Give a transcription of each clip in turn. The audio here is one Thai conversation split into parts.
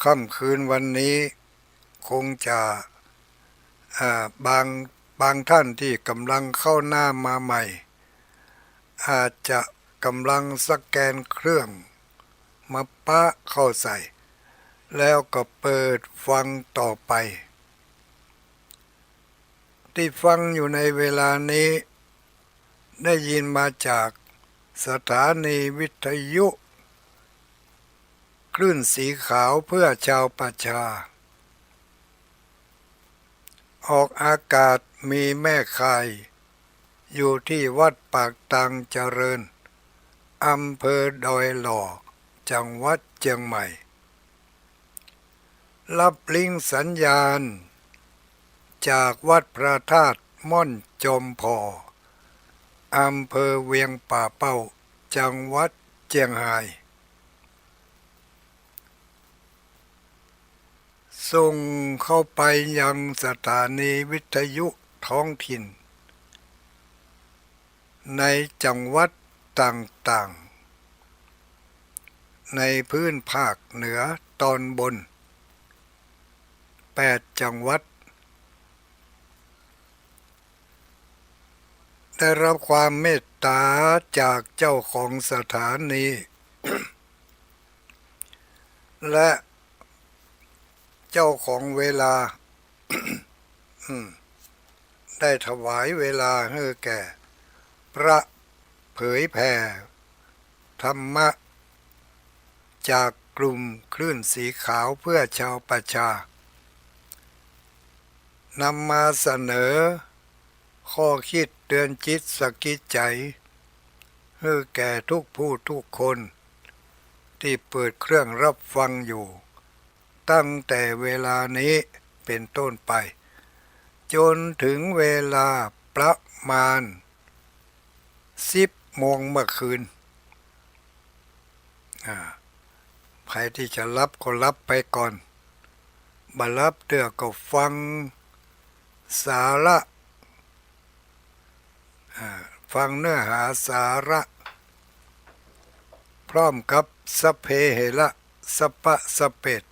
ค่ำคืนวันนี้คงจะอ่าบางบางท่านที่กำลังเข้าหน้ามาใหม่อาจจะกำลังสแกนเครื่องมาปะเข้าใส่แล้วก็เปิดฟังต่อไปที่ฟังอยู่ในเวลานี้ได้ยินมาจากสถานีวิทยุคลื่นสีขาวเพื่อชาวประชาออกอากาศมีแม่ข่ายอยู่ที่วัดปากตังเจริญอำเภอดอยหล่อจังหวัดเชียงใหม่รับลิงก์สัญญาณจากวัดพระธาตุม่อนจอมพออำเภอเวียงป่าเป้าจังหวัดเชียงรายส่งเข้าไปยังสถานีวิทยุท้องถิ่นในจังหวัดต่างๆในพื้นภาคเหนือตอนบน8จังหวัดได้รับความเมตตาจากเจ้าของสถานี และเจ้าของเวลา ได้ถวายเวลาให้แก่พระเผยแผ่ธรรมะจากกลุ่มคลื่นสีขาวเพื่อชาวประชานำมาเสนอข้อคิดเตือนจิตสะกิดใจให้แก่ทุกผู้ทุกคนที่เปิดเครื่องรับฟังอยู่ตั้งแต่เวลานี้เป็นต้นไปจนถึงเวลาประมาณ10 โมงเมื่อคืนใครที่จะรับก็รับไปก่อนบัดรับเดือก็ฟังสาระฟังเนื้อหาสาระพร้อมกับสพเพเหระสปปะสะเปด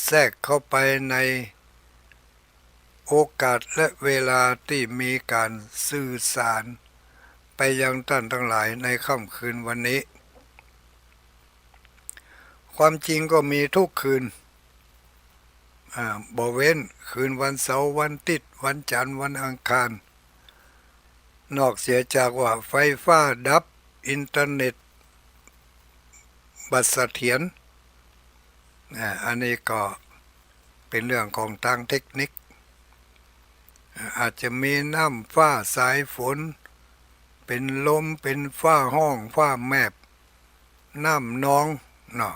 แทรกเข้าไปในโอกาสและเวลาที่มีการสื่อสารไปยังท่านทั้งหลายในค่ำคืนวันนี้ความจริงก็มีทุกคืนบ่เว้นคืนวันเสาร์วันอาทิตย์วันจันทร์วันอังคารนอกเสียจากว่าไฟฟ้าดับอินเทอร์เน็ตบัดเสถียรอันนี้ก็เป็นเรื่องของทางเทคนิคอาจจะมีน้ำฟ้าสายฝนเป็นลมเป็นฟ้าห้องฟ้าแมบน้ำนองเนาะ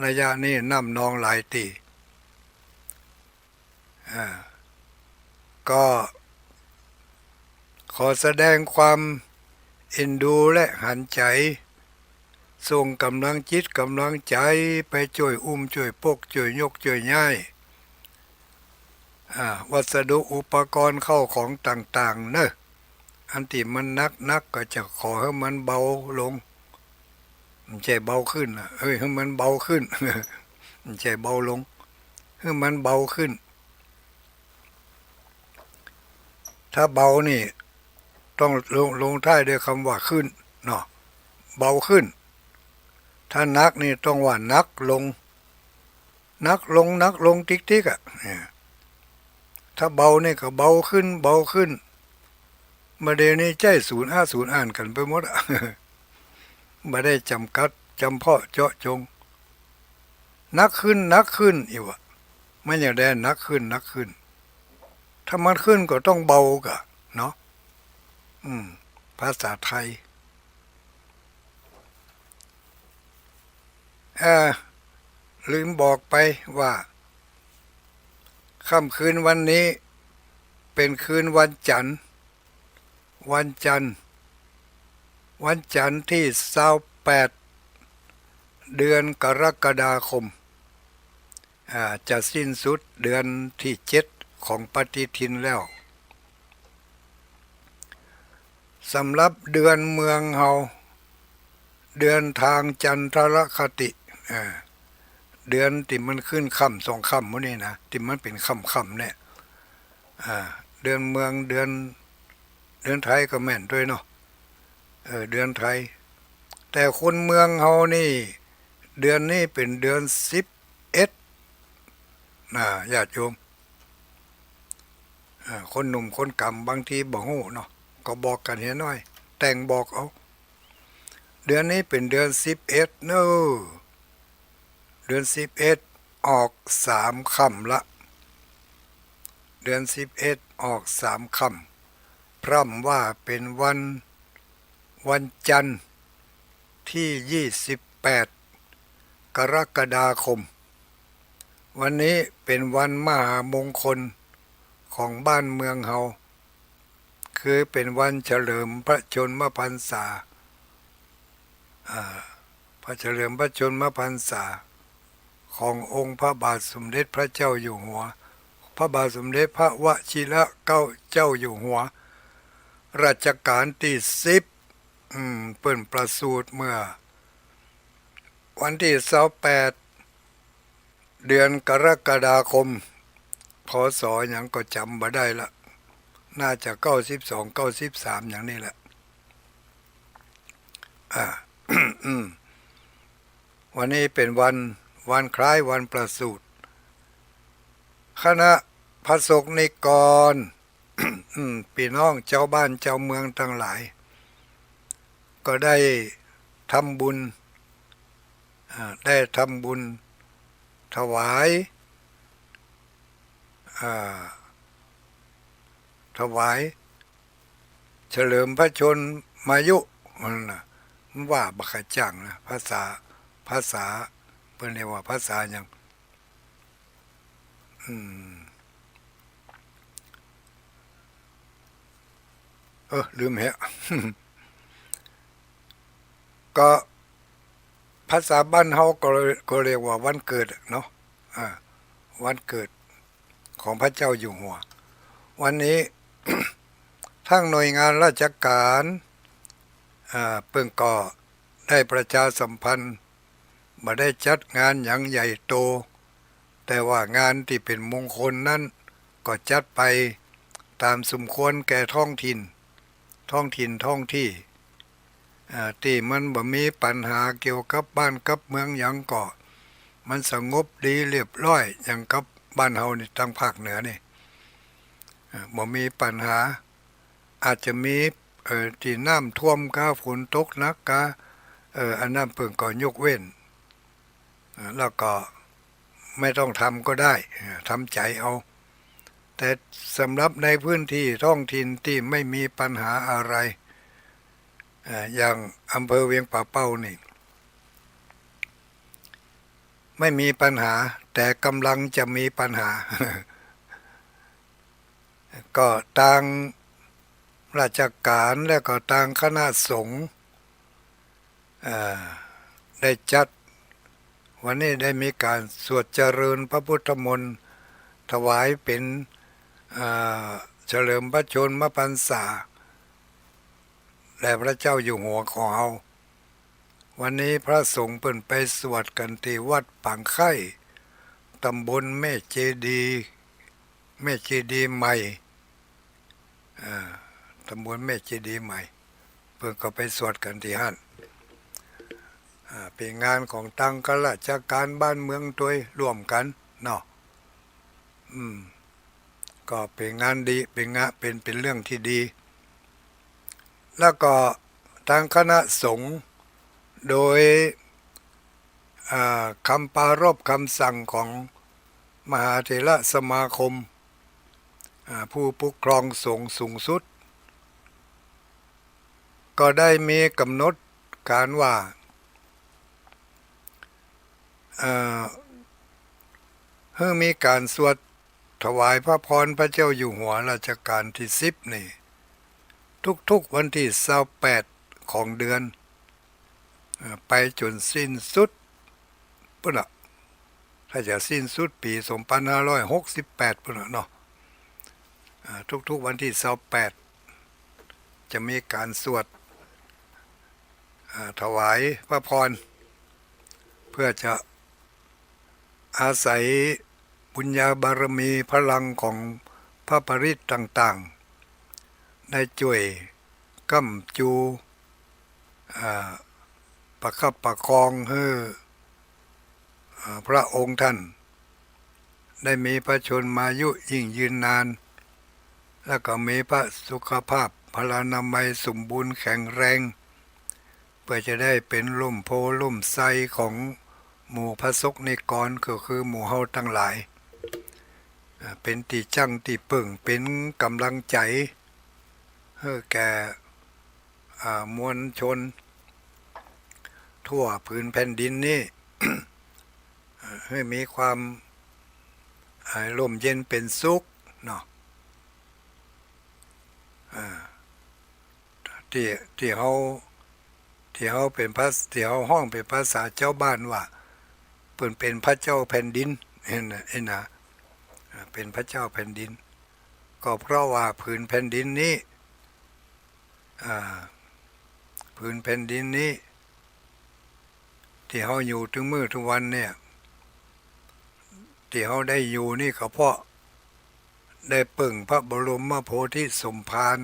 ระยะนี้น้ำนองหลายตีก็ขอแสดงความเอ็นดูและหันใจส่งกำลังจิตกำลังใจไปช่วยอุ้มช่วยปกช่วยยกช่วยย้ายวัสดุอุปกรณ์เข้าของต่างๆเนอะอันที่มันนักก็จะขอให้มันเบาลงไม่ใช่เบาขึ้นให้มันเบาขึ้น ไม่ใช่เบาลงให้มันเบาขึ้นถ้าเบานี่ต้องลงท้ายด้วยคำว่าขึ้นเนาะเบาขึ้นถ้านักนี่ต้องว่านักลงติ๊กอ่ะถ้าเบานี่ก็เบาขึ้นมาเดี๋ยวนี้ใจ050อ่านกันไปหมดไม่ได้จำกัดจำเพาะเจาะจงนักขึ้นอีกวะไม่อย่างใดนักขึ้นถ้ามันขึ้นก็ต้องเบากะเนาะภาษาไทยลืมบอกไปว่าค่ำคืนวันนี้เป็นคืนวันจันทร์ที่28เดือนกรกฎาคมจะสิ้นสุดเดือนที่7ของปฏิทินแล้วสำหรับเดือนเมืองเฮาเดือนทางจันทรคติ เดือนติมันขึ้นค่ำสองค่ำมื้อนี้นะติมันเป็นค่ำเนี่ยเดือนเมืองเดือนไทยก็แม่นด้วยเนาะเดือนไทยแต่คนเมืองเฮานี่เดือนนี้เป็นเดือน11ญาติโยมคนหนุ่มคนกำบางทีบ่ฮู้เนาะก็บอกกันเห็นหน่อยแต่งบอกเอาเดือนนี้เป็นเดือน11เนอะเดือน11ออก3 ค่ำละเดือน11ออก3 ค่ำพร่ำว่าเป็นวันจันทร์ที่28กรกฎาคมวันนี้เป็นวันมหามงคลของบ้านเมืองเฮาคือเป็นวันเฉลิมพระชนมพรรษาพระเฉลิมพระชนมพรรษาขององค์พระบาทสมเด็จพระเจ้าอยู่หัวพระบาทสมเด็จพระวชิรเกล้าเจ้าอยู่หัวรัชกาลที่10เปิ้นประสูติเมื่อวันที่28เดือนกรกฎาคมพศหยังก็จำบ่ได้ละน่าจะ92 93อย่างนี้แหละวันนี้เป็นวันคล้ายวันประสูติคณะพระสงฆ์นิกรพี่น้องเจ้าบ้านเจ้าเมืองทั้งหลายก็ได้ทำบุญถวายเฉลิมพระชนมายุมันว่าบักจังนะภาษาเพิ่นเรียกว่าภาษาอย่างลืมเหะ ก็ภาษาบ้านเฮาก็เรียกว่าวันเกิดเนาะวันเกิดของพระเจ้าอยู่หัววันนี้ ทั้งหน่วยงานราชการเพิ่งก็ได้ประชาสัมพันธ์มาได้จัดงานอย่างใหญ่โตแต่ว่างานที่เป็นมงคลนั้นก็จัดไปตามสมควรแก่ท้องที่ที่มันบ่มีปัญหาเกี่ยวกับบ้านกับเมืองหยังก็มันสงบดีเรียบร้อยอย่างกับบ้านเฮานี่ทางภาคเหนือนี่บ่มีปัญหาอาจจะมีที่น้ำท่วมก็ฝนตกหนักก็อันนั้นเพิ่นก็ยกเว้นแล้วก็ไม่ต้องทำก็ได้ทำใจเอาแต่สำหรับในพื้นที่ท้องถิ่นที่ไม่มีปัญหาอะไรอย่างอำเภอเวียงป่าเป้านี่ไม่มีปัญหาแต่กำลังจะมีปัญหา ก็ทางราชการและก็ทางคณะสงฆ์ได้จัดวันนี้ได้มีการสวดเจริญพระพุทธมนต์ถวายเป็นเฉลิมพระชนมพรรษาแด่พระเจ้าอยู่หัวของเราวันนี้พระสงฆ์เปิ่นไปสวดกันที่วัดปางไข่ตำบลแม่เจดีย์ใหม่ตำบลแม่เจดีย์ใหม่เพิ่นก็ไปสวดกันที่หั่นเป็นงานของทางข้าราชการบ้านเมืองตัวร่วมกันเนาะก็เป็นงานดีเป็นเรื่องที่ดีแล้วก็ทางคณะสงฆ์โดยคำปรารภคำสั่งของมหาเถรสมาคมผู้ปกครองสงฆ์สูงสุดก็ได้มีกำหนดการว่าให้มีการสวดถวายพระพรพระเจ้าอยู่หัวรัชกาลที่10นี่ทุกวันที่28ของเดือนไปจนสิ้นสุดปุ่นน่ะถ้าจะสิ้นสุดปี2568ปุ่นน่ะเนาะทุกวันที่28จะมีการสวดถวายพระพรเพื่อจะ อาศัยบุญญาบารมีพลังของพระปริตรต่างๆได้ช่วยก้ำจูประคับประคองให้พระองค์ท่านได้มีพระชนมายุยิ่งยืนนานแล้วก็มีพระสุขภาพพลานามัยสมบูรณ์แข็งแรงเพื่อจะได้เป็นล่มโพล่มไทรของหมู่พระสงฆ์นิกรก็คือหมู่เฮาทั้งหลายเป็นที่จังที่ปึ่งเป็นกำลังใจให้แก่มวลชนทั่วพื้นแผ่นดินนี้ ให้มีความร่มเย็นเป็นสุขเนาะที่ที่เขาเป็นพระที่เขาห้องเป็นภาษาเจ้าบ้านว่าเป็นพระเจ้าแผ่นดินเห็นนะเป็นพระเจ้าแผ่นดินก็เพราะว่าผืนแผ่นดินนี้ผืนแผ่นดินนี้ที่เขาอยู่ถึงมื้อทุกวันเนี่ยที่เขาได้อยู่นี่ก็เพราะได้ปึ่งพระบรมโพธิสมภาร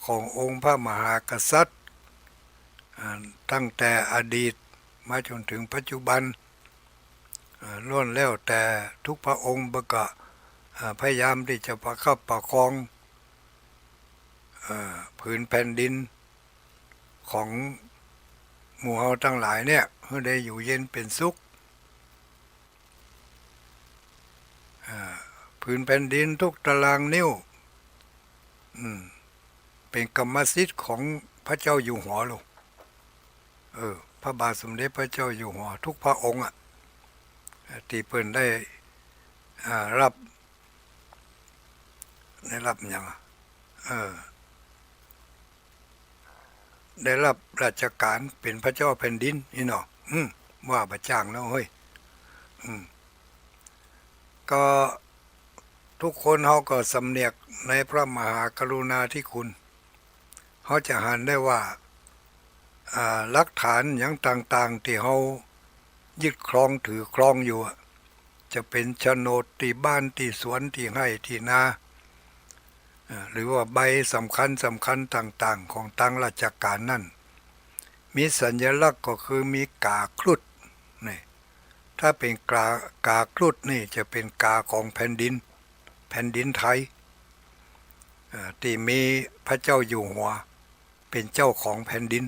ขององค์พระมหากษัตริย์ตั้งแต่อดีตมาจนถึงปัจจุบันล้วนแล้วแต่ทุกพระองค์ก็พยายามที่จะประคับประคองผืนแผ่นดินของหมู่เฮาทั้งหลายเนี่ยให้ได้อยู่เย็นเป็นสุขผืนแผ่นดินทุกตารางนิ้วเป็นกรรมสิทธิ์ของพระเจ้าอยู่หัวลูกพระบาทสมเด็จพระเจ้าอยู่หัวทุกพระองค์ที่เพิ่นได้รับอย่างได้รับราชการเป็นพระเจ้าแผ่นดินนี่เนาะว่าประจ้างแล้วเฮ้ยก็ทุกคนเขาก็สำเนียกในพระมหากรุณาธิคุณเขาจะหันได้ว่าหลักฐานอย่างต่างๆที่เขายึดครองถือครองอยู่จะเป็นโฉนดที่บ้านที่สวนที่ไร่ที่นาหรือว่าใบสำคัญต่างๆของทางราชการนั่นมีสัญลักษณ์ก็คือมีกาครุฑนี่ถ้าเป็นกาครุฑนี่จะเป็นกาของแผ่นดินไทยที่มีพระเจ้าอยู่หัวเป็นเจ้าของแผ่นดิน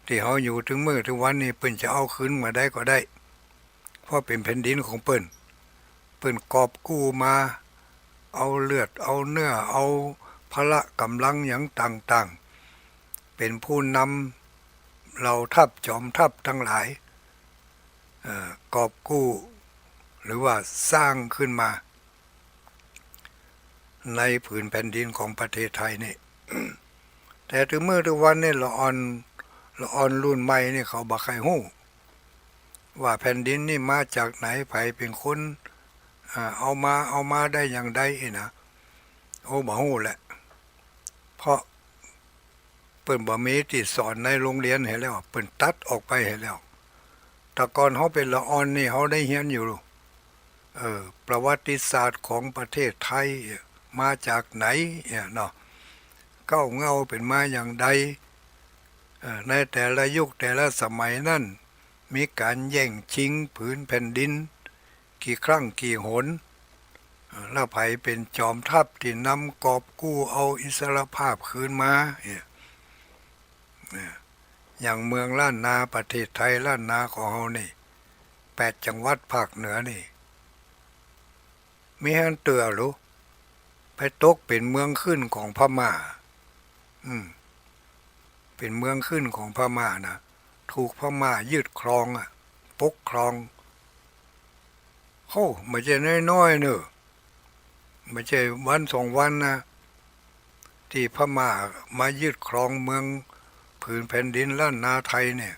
ที่เขาอยู่ถึงมื้อถึงวันนี้เปิ้นจะเอาคืนมาได้ก็ได้เพราะเป็นแผ่นดินของเปิ้นกอบกู้มาเอาเลือดเอาเนื้อเอาพละกำลังอย่างต่างๆเป็นผู้นำเราทัพจอมทัพทั้งหลายกอบกู้หรือว่าสร้างขึ้นมาในผืนแผ่นดินของประเทศไทยนี่ แต่ถึงมื้อถึงวันนี้ละอ่อนรุ่นใหม่นี่เขาบ่ใครฮู้ว่าแผ่นดินนี่มาจากไหนไผเป็นคนเอามาได้อย่างใดนะบ่ฮู้แหละเพราะเปิ้นบ่มีที่สอนในโรงเรียนให้แล้วเปิ้นตัดออกไปให้แล้วแต่ก่อนเฮาเป็นละอ่อนนี่เฮาได้เรียนอยู่ประวัติศาสตร์ของประเทศไทยมาจากไหนเนาะเก้าเงาเป็นมาอย่างใดในแต่ละยุคแต่ละสมัยนั้นมีการแย่งชิงผืนแผ่นดินกี่ครั้งกี่หนแล้วไผเป็นจอมทัพที่นำกอบกู้เอาอิสรภาพคืนมาอย่างเมืองล้านนาประเทศไทยล้านนาของเฮานี่8จังหวัดภาคเหนือนี่มีฮันเตือหรือไปตกเป็นเมืองขึ้นของพม่าเป็นเมืองขึ้นของพม่านะถูกพม่ายึดครองปกครองไม่ใช่น้อยๆเนอะไม่ใช่วัน2 วันนะที่พม่ามายึดครองเมืองผืนแผ่นดินล้านนาไทยเนี่ย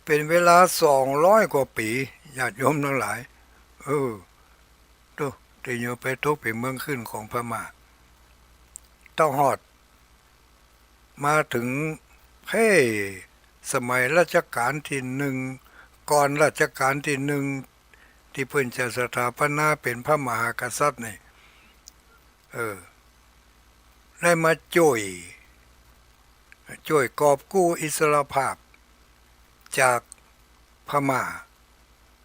เป็นเวลา200 กว่าปีญาติโยมทั้งหลายที่โยไปตกเป็นเมืองขึ้นของพม่าต้องหอดมาถึง สมัยรัชกาลที่หนึ่งก่อนรัชกาลที่หนึ่งที่เพิ่นจะสถาปนาเป็นพระมหากษัตริย์นี่ได้มาช่วยกอบกู้อิสรภาพจากพม่า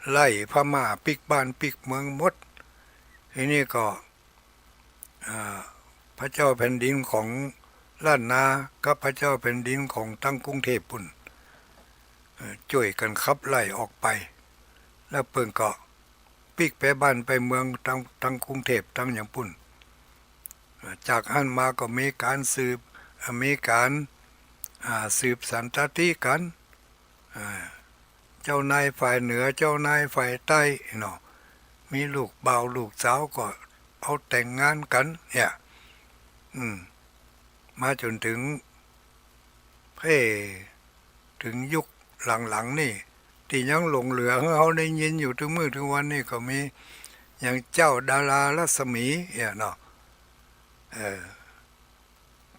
ไล่พม่าปิกบ้านปิกเมืองหมดทีนี้ก็พระเจ้าแผ่นดินของล้านนากับพระเจ้าแผ่นดินของตั้งกรุงเทพปุ่นช่วยกันขับไล่ออกไปแล้วเพิ่งก็ปิกไปบ้านไปเมืองตั้งกรุงเทพตั้งอย่างปุ่นจากอันมาก็มีการสืบสันตติกันเจ้านายฝ่ายเหนือเจ้านายฝ่ายใต้เนาะมีลูกบ่าวลูกสาวก็เอาแต่งงานกันเนี่ยมาจนถึงถึงยุคหลังๆนี่ที่ยังหลงเหลือเขาได้ยินอยู่ถึงมื้อถึงวันนี้ก็มีอย่างเจ้าดารารัศมีเนี่ยเนาะ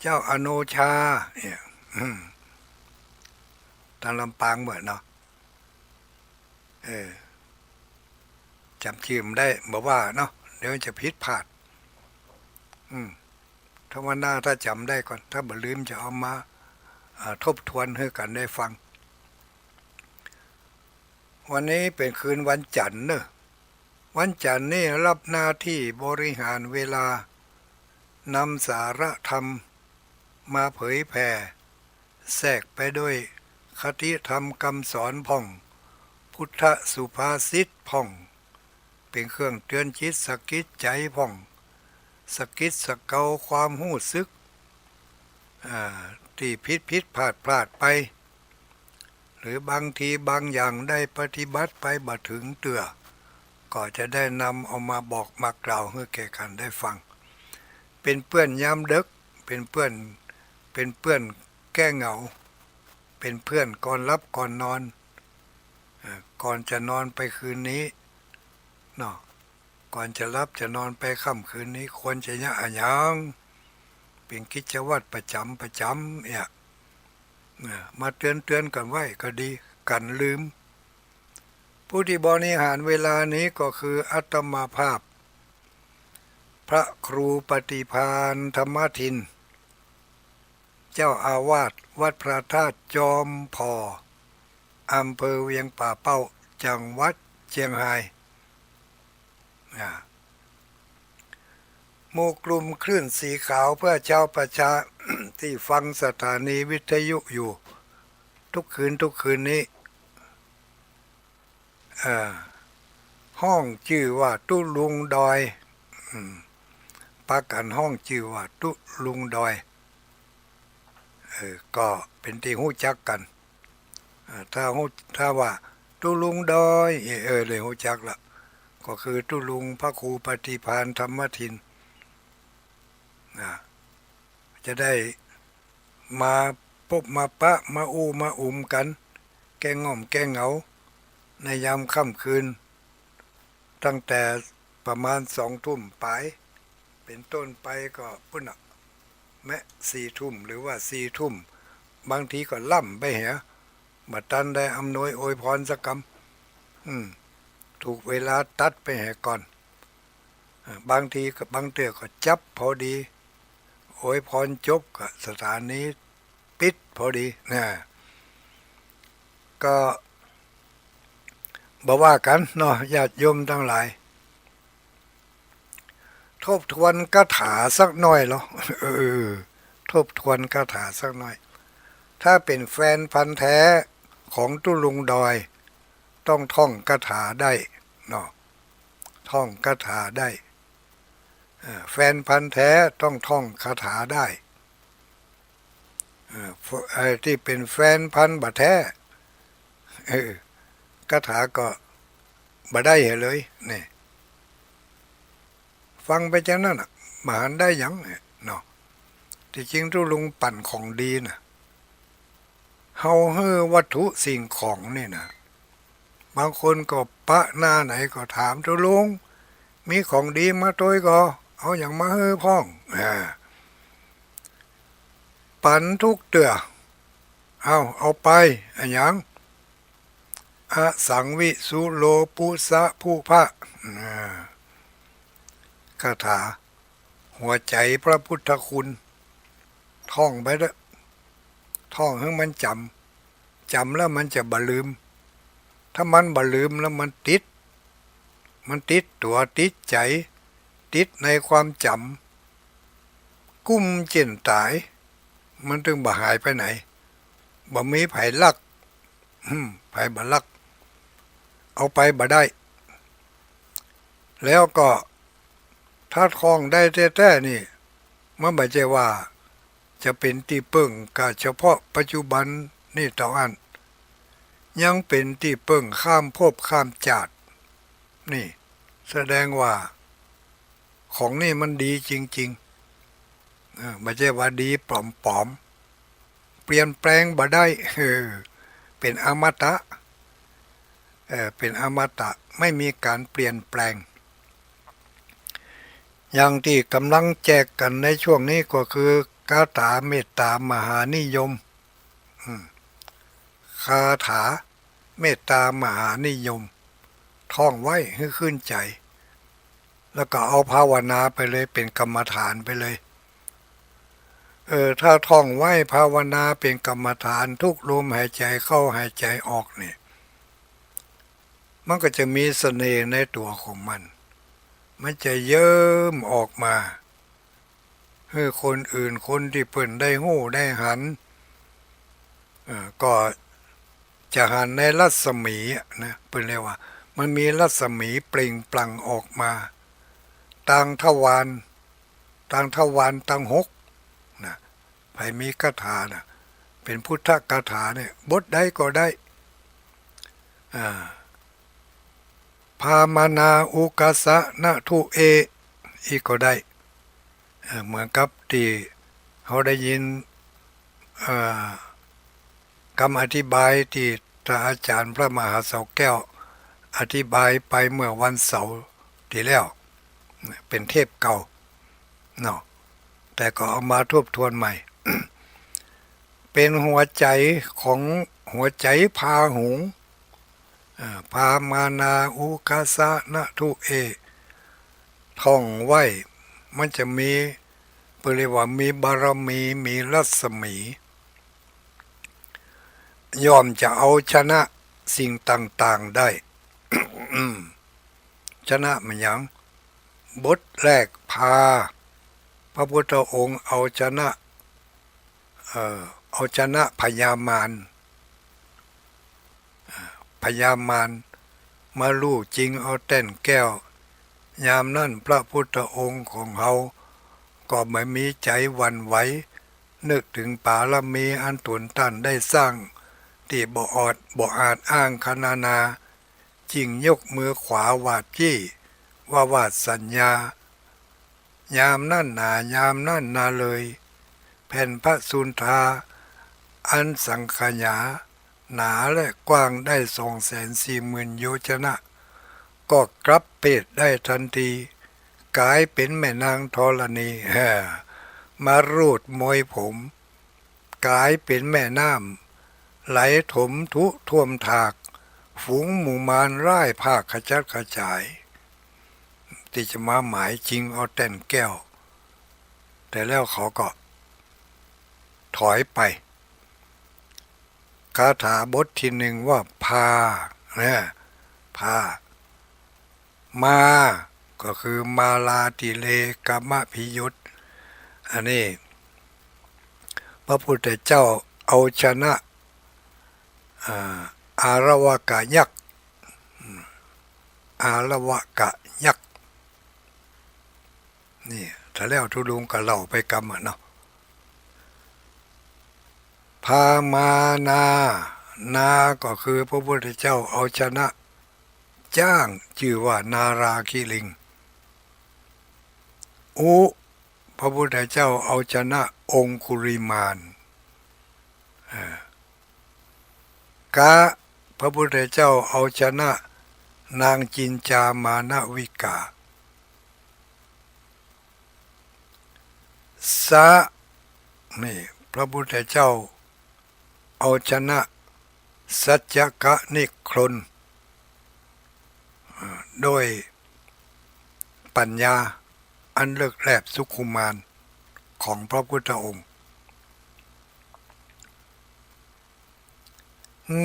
เจ้าอโนชาเนี่ยทางลำปางเหมือนเนาะจำชื่อมได้บอกว่าเนาะเดี๋ยวจะผิดพลาดถ้าวันหน้าถ้าจำได้ก่อนถ้าบ่ลืมจะเอามาทบทวนให้กันได้ฟังวันนี้เป็นคืนวันจันทร์เนอะวันจันทร์นี่รับหน้าที่บริหารเวลานำสาระธรรมมาเผยแผ่แทรกไปด้วยคติธรรมคำสอนพ่องพุทธสุภาษิตพ่องเป็นเครื่องเตือนจิตสะกิดใจพ่องสะกิดสะเกาความหู้สึกที่ผิดพลาดไปหรือบางทีบางอย่างได้ปฏิบัติไปบ่ถึงเตื่อก็จะได้นำเอามาบอกมากล่าวให้แก่กันได้ฟังเป็นเพื่อนยามดึกเป็นเพื่อนแก้เหงาเป็นเพื่อนก่อนรับก่อนนอนก่อนจะนอนไปคืนนี้เนาะก่อนจะรับจะนอนไปค่ำคืนนี้ควรจะยะอะหยังเป็นกิจวัตรประจำเนี่ยมาเตือนกันไว้ก็ดีกันลืมผู้ที่บริหารเวลานี้ก็คืออาตมาภาพพระครูปฏิภาณธรรมทินเจ้าอาวาสวัดพระธาตุจอมพออำเภอเวียงป่าเป้าจังหวัดเชียงรายหมู่กลุ่มคลื่นสีขาวเพื่อชาวประชา ที่ฟังสถานีวิทยุอยู่ทุกคืนนี้ห้องชื่อว่าตุลุงดอยปากันห้องชื่อว่าตุลุงดอยก็เป็นที่หู้จักกันถ้าว่าตุลุงดอยเลยหู้จักละก็คือตุลุงพระครูปฏิภาณธรรมทินจะได้มาพบมาปะมามากันแก้ง่อมแก้เหงาในยามค่ำคืนตั้งแต่ประมาณ2 ทุ่มไปเป็นต้นไปก็พุ่นแม้4 ทุ่มหรือว่า4 ทุ่มบางทีก็ล่ำไปเหรอบัดตันได้อำนวยอวยพรสักคำถูกเวลาตัดไปเหรอก่อนบางทีกับบางเตือก็จับพอดีอวยพรจบก็สถานีปิดพอดีนะก็บอกว่ากันเนาะญาติโยมทั้งหลายทบทวนคาถาสักหน่อยเหรอทบทวนคาถาสักหน่อยถ้าเป็นแฟนพันธุ์แท้ของตุลุงดอยต้องท่องคาถาได้เนาะท่องคาถาได้แฟนพันธุ์แท้ต้องท่องคาถาได้ที่เป็นแฟนพันธุ์บัดแท้คาถาก็บ่ได้เลยนี่ฟังไปจากนั้นมหันได้ยังเนาะที่จริงตุลุงปั่นของดีนะเฮาเฮือวัตถุสิ่งของนี่นะบางคนก็ปะหน้าไหนก็ถามตุลุงมีของดีมาตัวก็เอาอย่างมาเฮือพ่องปั่นทุกเตือ เอาไปอันยังอสังวิสุโลปุสะผู้พระคาถาหัวใจพระพุทธคุณท่องไปเด้อท่องให้มันจำแล้วมันจะบ่ลืมถ้ามันบ่ลืมแล้วมันติดตัวติดใจติดในความจำกุ้มเจนตายมันถึงบ่หายไปไหนบ่มีไผลักไผบ่ลักเอาไปบ่ได้แล้วก็ถ้าท่องได้แท้ๆนี่มันไม่ใช่ว่าจะเป็นที่เพิ่งกะเฉพาะปัจจุบันนี่เท่านั้นยังเป็นที่เพิ่งข้ามภพข้ามชาตินี่แสดงว่าของนี่มันดีจริงๆไม่ใช่ว่าดีปลอมๆเปลี่ยนแปลงบ่ได้เป็นอมตะเป็นอมตะไม่มีการเปลี่ยนแปลงอย่างที่กำลังแจกกันในช่วงนี้ก็คือคาถาเมตตามหานิยมคาถาเมตตามหานิยมท่องไว้ให้ขึ้นใจแล้วก็เอาภาวนาไปเลยเป็นกรรมฐานไปเลยถ้าท่องไว้ภาวนาเป็นกรรมฐานทุกลมหายใจเข้าหายใจออกเนี่ยมันก็จะมีเสน่ห์ในตัวของมันจะเยิ้มออกมาให้คนอื่นคนที่เพิ่นได้หู้ได้หันก็จะหันในรัศมีนะเพิ่นเรียกว่ามันมีรัศมีเปล่งปลั่งออกมาต่างทวารตั้งหกนะใครมีคาถานะเป็นพุทธคาถาเนี่ยบทใดก็ได้พามานาอุกาสะนะทุเออีกก็ได้เหมือนกับที่เขาได้ยินคำอธิบายที่ท่านอาจารย์พระมหาเสาแก้วอธิบายไปเมื่อวันเสาร์ที่แล้วเป็นเทพเก่าเนาะแต่ก็เอามาทบทวนใหม่ เป็นหัวใจของหัวใจพาหุงพามานาอุกาสะนะทุเอท่องไว้มันจะมีเรียกว่ามีบารมีมีรัศมียอมจะเอาชนะสิ่งต่างๆได้ ชนะมันยังบทแรกพาพระพุทธองค์เอาชนะพญามารมาลู่จริงเอาแต้นแก้วยามนั้นพระพุทธองค์ของเขาก็ไม่มีใจหวั่นไหวนึกถึงบารมีอันตุนตันได้สร้างที่บ่อาจอ้างคณนาจิงยกมือขวาวาดจี้ว่าวาดสัญญายามนั่นนาเลยแผ่นพระสุนทราอันสังขยาหนาและกว้างได้240,000 โยชนะก็กลับเพศได้ทันทีกลายเป็นแม่นางธรณีมารูดมวยผมกลายเป็นแม่น้ำไหลถมทุท่วมถากฝูงหมู่มารร่ายภาคขจัดกระจายที่จะมาหมายจริงเอาแต่นแก้วแต่แล้วเขาก็ถอยไปคาถาบทที่หนึ่งว่าพามาก็คือมาลาติเลกามะพิยุตอันนี้พระพุทธเจ้าเอาชนะอารวกะยักษ์นี่ถ้าแล้วทุลุงก็เล่าไปกรรมเนาะพามานาก็คือพระพุทธเจ้าเอาชนะจ้างชื่อว่านาราคิลิงพระพุทธเจ้าเอาชนะองคุริมานพระพุทธเจ้าเอาชนะนางจินจามานวิกานี่พระพุทธเจ้า เอาชนะสัจจกะนิครนโดยปัญญาอันเลิศแลบสุขุมานของพระพุทธองค์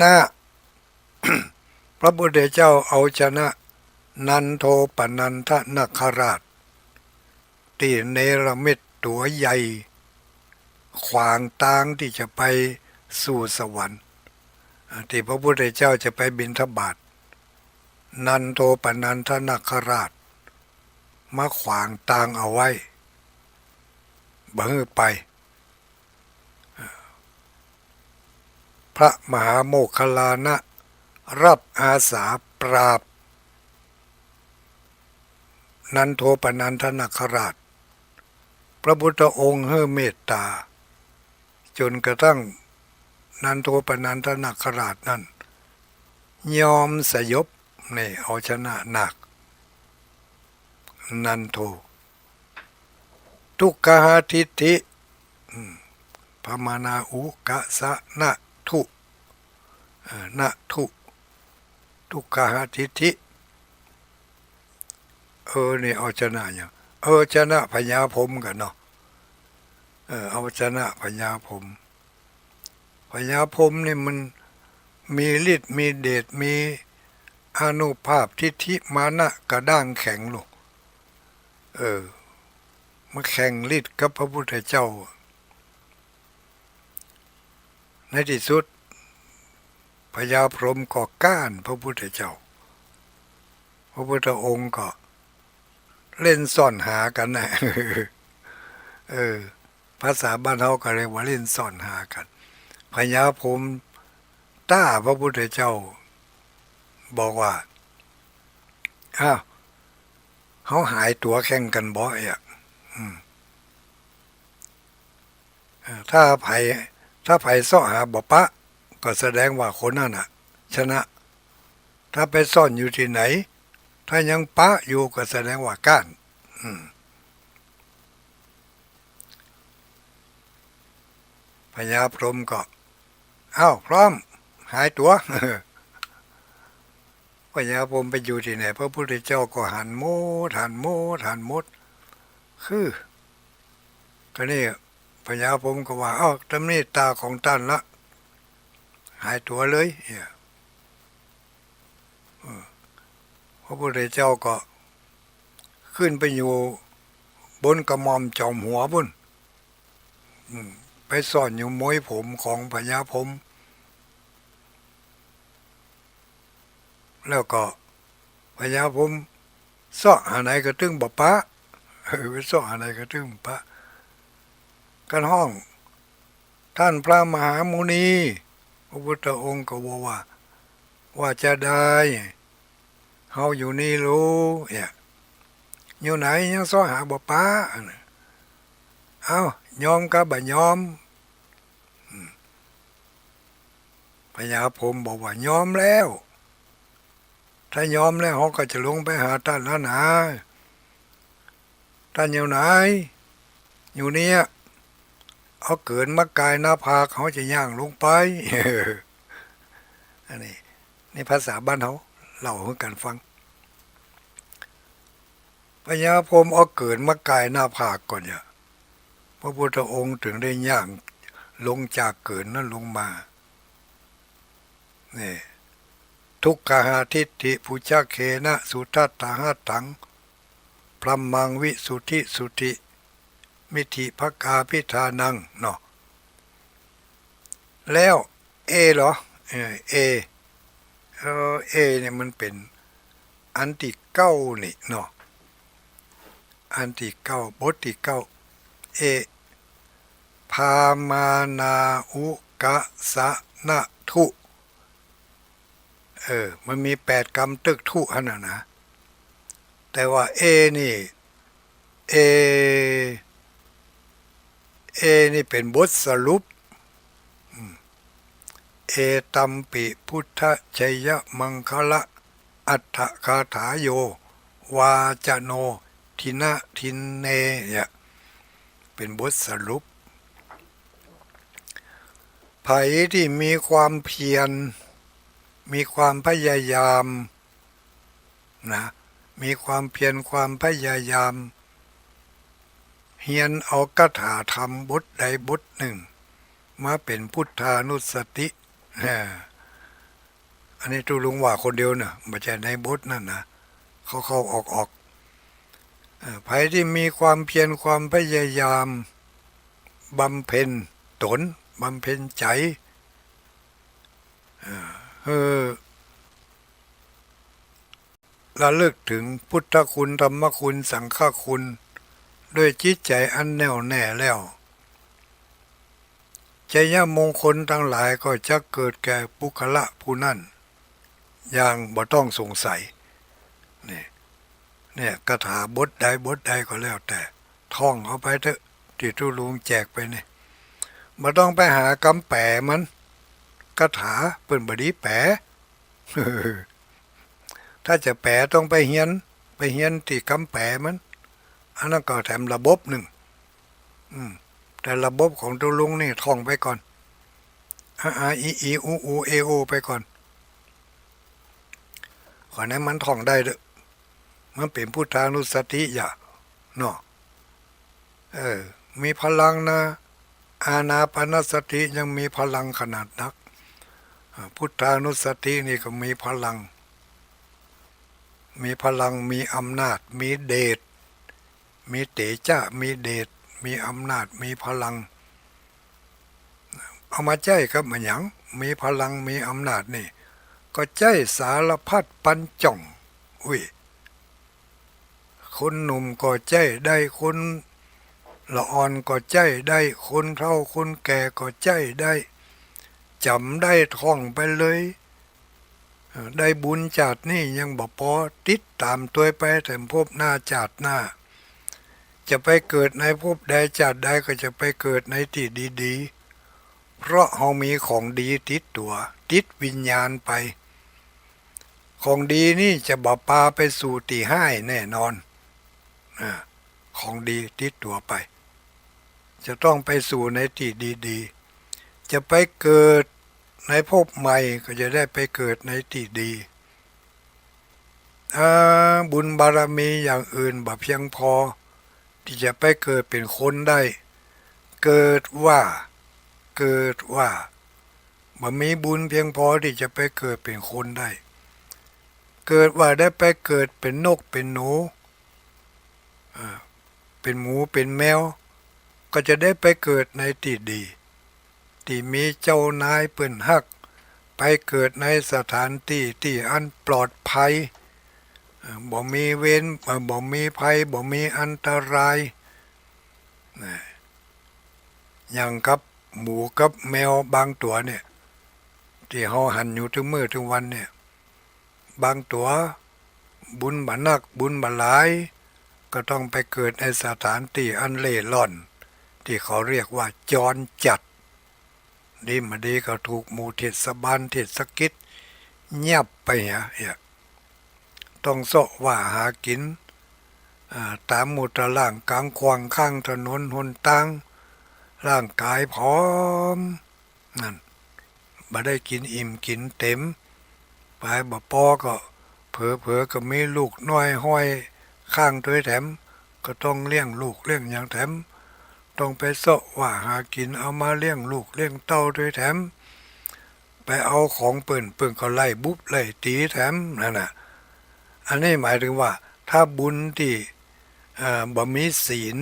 ณ พระพุทธเจ้าเอาชนะนันโทปนันทนาคราชที่เนรมิตตัวใหญ่ขวางทางที่จะไปสู่สวรรค์ที่พระพุทธเจ้าจะไปบิณฑบาตนันโทปนันทนาคราชมาขวางทางเอาไว้บังไปพระมหาโมคคัลลานะรับอาสาปราบนันโทปนันทนาคราชพระพุทธองค์ให้เมตตาจนกระทั่งนันโทปนันทนาคราชนั้นยอมสยบในเอาชนะนาคนันโททุกขหาทิฏฐิพมานาอุกะสะนะทุนะทุทุกขหาทิฏฐินี่เอาชนะอย่างชนะพญาพรหมกันเนาะเอาชนะพญาพรหมนี่มันมีฤทธิ์มีเดชมีอานุภาพทิฏฐิมานะกระด้างแข็งลูกมาแข่งฤทธิ์กับพระพุทธเจ้าในที่สุดพญาพรหมก็ก้านพระพุทธเจ้าพระพุทธองค์ก็เล่นซ่อนหากันนะภาษาบ้านเราก็เรียกว่าเล่นซ่อนหากันพญาพรหมต้าพระพุทธเจ้าบอกว่าเขาหายตัวแข่งกันบ่อยถ้าไผ่ซ่อหาบ่ปะก็แสดงว่าคนนั้นชนะถ้าไปซ่อนอยู่ที่ไหนถ้ายังปะอยู่ก็แสดงว่าก้านพญาพรหมก็พร้อมหายตัวพญาพรหมไปอยู่ที่ไหนพระพุทธเจ้าก็หันหมดคือก็นี่พญาพรหมก็ว่าตำนี้ตาของท่านละหายตัวเลยพระพุทธเจ้าก็ขึ้นไปอยู่บนกระหม่อมจอมหัวบุญไปซ่อนอยู่ม้วยผมของพญาพรหมแล้วก็พญาพรหมซ่อหาไหนก็ตึงบ่ปะไปซ่อหาไหนก็ตึงปะกันห้องท่านพระมหามุนีพระพุทธองค์ก็บอกว่าจะได้เฮาอยู่นี่รู้อยู่ไหนยังซ้อหาบ่ป้ายอมกับบ่ยอมพญาพรหมบอกว่ายอมแล้วถ้ายอมแล้วเขาก็จะลงไปหาท่านแล้วนะท่านอยู่ไหนอยู่เนี่ยเอาเกินมากายหน้าผากเขาจะย่างลงไปอันนี้ในภาษาบ้านเขาเล่าให้กันฟังพญาพรหมเอาเกินมากายหน้าผากก่อนเนี่ยพระพุทธองค์ถึงได้ย่างลงจากเกินนั้นลงมานี่ทุกขหาทิฏฐิปุจจเคนะสุทัตตาหตังพรัมมังวิสุทธิสุติมิถิภกาพิธานังเนาะแล้วเหรอเนี่ยมันเป็นอันที่เก้านี่เนาะอันที่เก้าบทที่เก้าพามานาอุกะสะนะทุมันมี8 กรรมตึกทุขนาดนะแต่ว่านี่นี่เป็นบทสรุปตัมปิพุทธชัยมังคละอัฏฐคาถาโยวาจโนทินะทินเนเนี่ยเป็นบทสรุป ไผ่ที่มีความเพียรมีความพยายามนะมีความเพียรความพยายามเฮียนเอาคาถาธรรมบทใดบทหนึ่งมาเป็นพุทธานุสติอันนี้ตุลุงว่าคนเดียวนะไม่ใช่ในบทนั่นนะเขาออกไผ่ที่มีความเพียรความพยายามบำเพ็ญตนบำเพ็ญใจเออระลึกถึงพุทธคุณธรรมคุณสังฆคุณด้วยจิตใจอันแน่วแน่แล้วชัยมงคลทั้งหลายก็จะเกิดแก่ปุคละผู้นั้นอย่างบ่ต้องสงสัยเนี่ยคาถาบทใดบทใดก็แล้วแต่ท่องเอาไปเถอะที่ทุลุงแจกไปเนี่ยบ่ต้องไปหากำแปมันคาถาเปิ้นบ่ดีแป ถ้าจะแปต้องไปเฮียนที่กำแปมันอันนั้นก็แถมระบบหนึ่งแต่ระบบของทุลุงนี่ท่องไปก่อนอีอูเอโอไปก่อนขอให้มันท่องได้เด้อมันเป็นพุทธานุสติอย่าเนาะมีพลังนะอานาปานสติยังมีพลังขนาดนักพุทธานุสตินี่ก็มีพลังมีอำนาจมีเดชมีเตจ้ามีเดชมีอำนาจมีพลังเอามาใจครับมันหยังมีพลังมีอำนาจนี่ก็ใจสารพัดปันจ่องคนหนุ่มก็ใจได้คนละอ่อนก็ใจได้คนเฒ่าคนแก่ก็ใจได้จำได้ท่องไปเลยได้บุญจาดนี่ยังบ่พอติดตามตัวไปแต่พบหน้าจาดหน้าจะไปเกิดในภพใดจาดใดก็จะไปเกิดในที่ดีๆเพราะเรามีของดีติดตัวติดวิญญาณไปของดีนี่จะบ่พาไปสู่ที่ห้ายแน่นอนของดีติดตัวไปจะต้องไปสู่ในที่ดีๆจะไปเกิดในภพใหม่ก็จะได้ไปเกิดในที่ดีบุญบารมีอย่างอื่นบ่เพียงพอที่จะไปเกิดเป็นคนได้เกิดว่าบ่มีบุญเพียงพอที่จะไปเกิดเป็นคนได้เกิดว่าได้ไปเกิดเป็นนกเป็นหนูเป็นหมูเป็นแมวก็จะได้ไปเกิดในที่ดีที่มีเจ้านายเปิ้นฮักไปเกิดในสถานที่ที่อันปลอดภัยบ่มีเวรบ่มีภัยบ่มีอันตรายอย่างกับหมูกับแมวบางตัวเนี่ยที่เฮาหันอยู่ถึงมื้อถึงวันเนี่ยบางตัวบุญบ่นักบุญบ่หลายก็ต้องไปเกิดในสถานที่อันเล่ร่อนที่เขาเรียกว่าจรจัดดีมาดีก็ถูกหมู่เทศบาลเทศกิจเงียบไปต้องเสาะว่าหากินตามหมู่ตารางกลางควางข้างถนนหนทางร่างกายพร้อมนั่นบ่ได้กินอิ่มกินเต็มไปบ่พอก็เผลอก็มีลูกน้อยห้อยข้างตัวแถมก็ต้องเลี้ยงลูกเลี้ยงอย่างแถมต้องไปเสาะว่าหากินเอามาเลี้ยงลูกเลี้ยงเต้าด้วยแถมไปเอาของเปิ้นก็ไล่บุบไล่ตีแถมนั่นน่ะอันนี้หมายถึงว่าถ้าบุญที่บ่มีศีล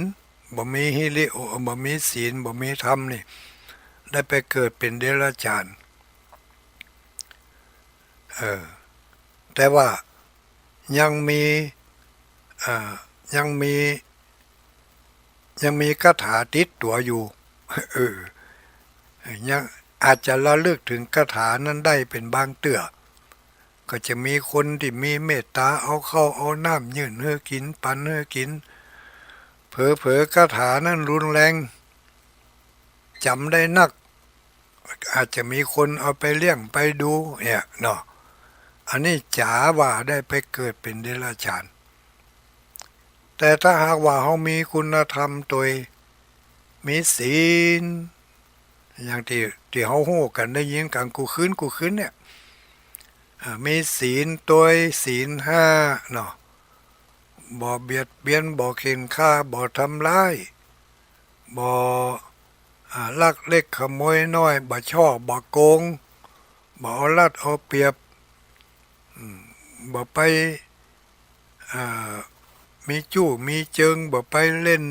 บ่มีฮิริโอบ่มีศีลบ่มีธรรมนี่ได้ไปเกิดเป็นเดรัจฉานแต่ว่ายังมีคาถาติดตัวอยู่ยังอาจจะระลึกถึงคาถานั้นได้เป็นบางเตื้อก็จะมีคนที่มีเมตตาเอาเข้าวเอาน้ำยื่นให้กินปันให้กินเผลอคาถานั้นรุนแรงจำได้นักอาจจะมีคนเอาไปเลี้ยงไปดูเนี่ยเนาะอันนี้จ๋าว่าได้ไปเกิดเป็นเดรัจฉานแต่ถ้าหากว่าเขามีคุณธรรมตัวมีศีล อย่างที่เฮาฮู้กันได้ยินกันกูคืนเนี่ยมีศีลตัวศีลห้าเนาะบ่เบียดเบียนบ่เข็นฆ่าบ่ทำร้ายบ่ลักเล็กขโมยน้อยบ่ช่อบ่โกงบ่เอารัดเอาเปรียบบ่ไปมีจู้มีเจิงบ่ไปเล่น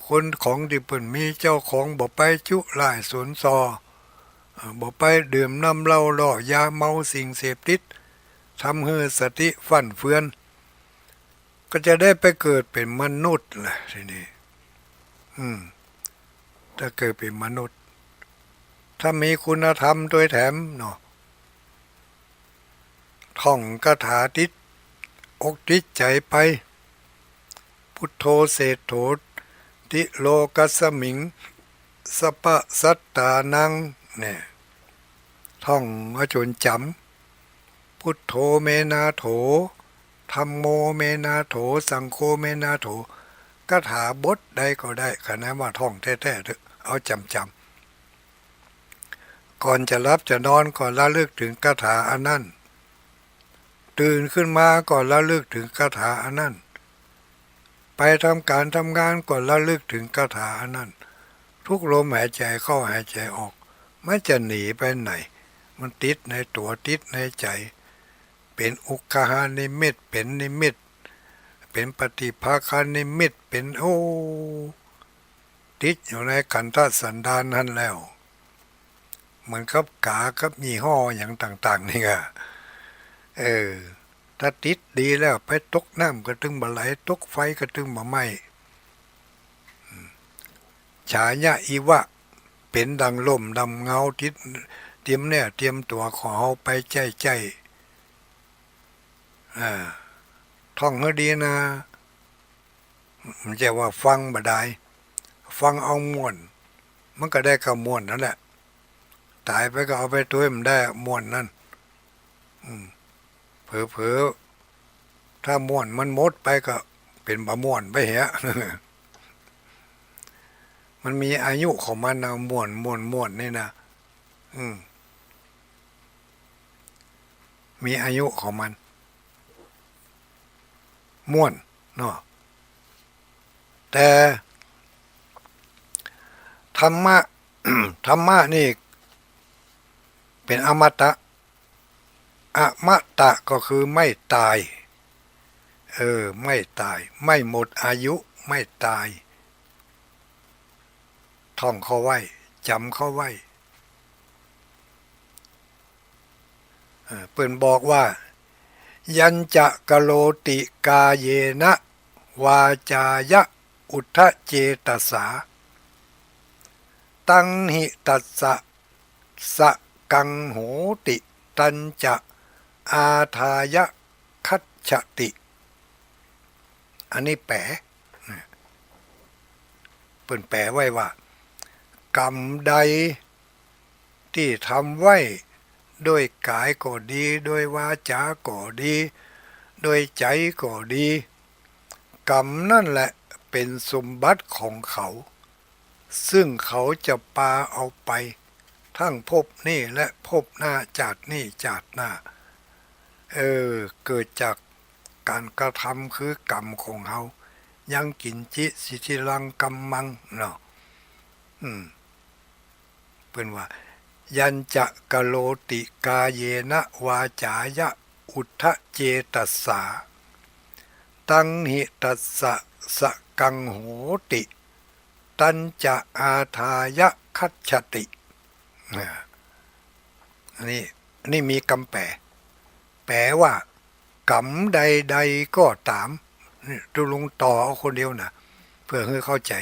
คนของที่เพิ่นมีเจ้าของบ่ไปจุหลายสวนซอบ่ไปดื่มน้ำเหล้าล่อยาเมาสิ่งเสพติดทำให้สติฟั่นเฟือนก็จะได้ไปเกิดเป็นมนุษย์แหละทีนี้ถ้าเกิดเป็นมนุษย์ถ้ามีคุณธรรมโดยแถมเนาะท่องคาถาติดอกติดใจไปพุทโธเศธโธติโลกัสสมิงสปะสัตตานังเนี่ยท่องมาจนจำพุทโธเมนาโถธัมโมเมนาโถสังโฆเมนาโถคาถาบทใดก็ได้ขณะว่าท่องแท้ๆเถอะเอาจำก่อนจะรับจะนอนก่อนระลึกถึงคาถาอันนั้นตื่นขึ้นมาก่อนระลึกถึงคาถาอันนั้นไปทำการทำงานก่อนระลึกถึงคาถาอันนั้นทุกลมหายใจเข้าหายใจออกไม่จะหนีไปไหนมันติดในตัวติดในใจเป็นอุคหานิมิตเป็นนิมิตเป็นปฏิภาคานิมิตเป็นติดอยู่ในขันธสันดานนั้นแล้วเหมือนกับกากับยี่ห้ออย่างต่างๆนี่ไงถ้าติดดีแล้วไปตกน้ำก็ตึงบ่ไหลตกไฟก็ตึงบ่ไหม้ฉายะอีวะเป็นดังลมดำเงาติดเตรียมเนี่ยเตรียมตัวขอเฮาไปใจท่องให้ดีนะมันจะว่าฟังบ่ได้ฟังเอาม่วนมันก็ได้ก็ม่วนนั่นแหละตายไปก็เอาไปตัวมันได้ม่วนนั่นเผลอๆถ้าม่วนมันหมดไปก็เป็นบ่ม่วนไปเหี้ย มันมีอายุของมันนะม่วนนี่นะมีอายุของมันม่วนเนาะแต่ธรรมะ ธรรมะนี่เป็นอมตะอมตะก็คือไม่ตายไม่ตายไม่หมดอายุไม่ตายท่องเข้าไว้จำเข้าไว้เปิ่นบอกว่ายัญจะกะโลติกาเยนะวาจายะอุทธเจตสาตังหิตัสสะสะกังโหติตัญจะอาทายะคัจฉติอันนี้แปลเปิ่นแปลไว้ว่ากรรมใดที่ทำไว้ด้วยกายก็ดีด้วยวาจาก็ดีด้วยใจก็ดีกรรมนั่นแหละเป็นสมบัติของเขาซึ่งเขาจะปาเอาไปทั้งภพนี้และภพหน้าจาตินี้จาติหน้าเกิดจากการกระทำคือกรรมของเขายังกินจิสิทิลังกัมมังเนาะเพิ่นว่ายัญจะกะโลติกาเยนะวาจายะอุทธเจตัสสาตังหิตัสสะสะกังโหติตัญจะอาทายะคัจฉติอันนี้มีคำแปลว่ากรรมใดๆก็ตามนี่ตุลุงต่อเอาคนเดียวนะเพื่อให้เข้าใจ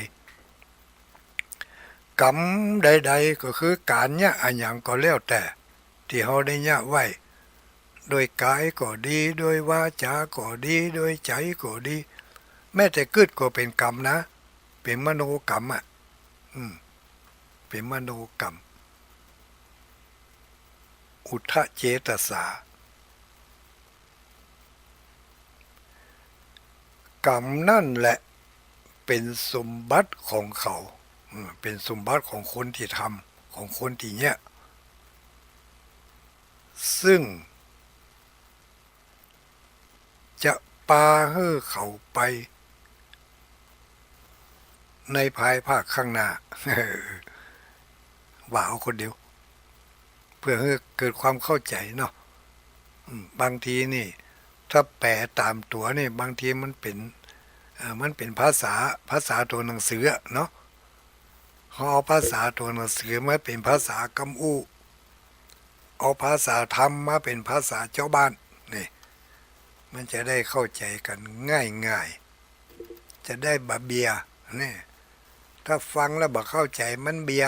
กรรมใดๆก็คือการเนี่ยอันอย่างก็แล้วแต่ที่เขาได้เนี่ยไว้โดยกายก็ดีโดยวาจาก็ดีโดยใจก็ดีแม้แต่กึศก็เป็นกรรมนะเป็นมโนกรรมเป็นมโนกรรมอุทธเจตสากรรมนั่นแหละเป็นสมบัติของเขา เป็นสมบัติของคนที่ทำของคนที่เนี้ยซึ่งจะปาให้เขาไปในภายภาคข้างหน้า ว่าเอาคนเดียวเพื่อให้เกิดความเข้าใจเนาะบางทีนี่ถ้าแปลตามตัวนี่บางทีมันเป็นมันเป็นภาษาตัวหนังสือเนาะเขาเอาภาษาตัวหนังสือมาเป็นภาษากำอู้เอาภาษาธรรมมาเป็นภาษาเจ้าบ้านนี่มันจะได้เข้าใจกันง่ายๆจะได้บะเบียนี่ถ้าฟังแล้วบ่เข้าใจมันเบีย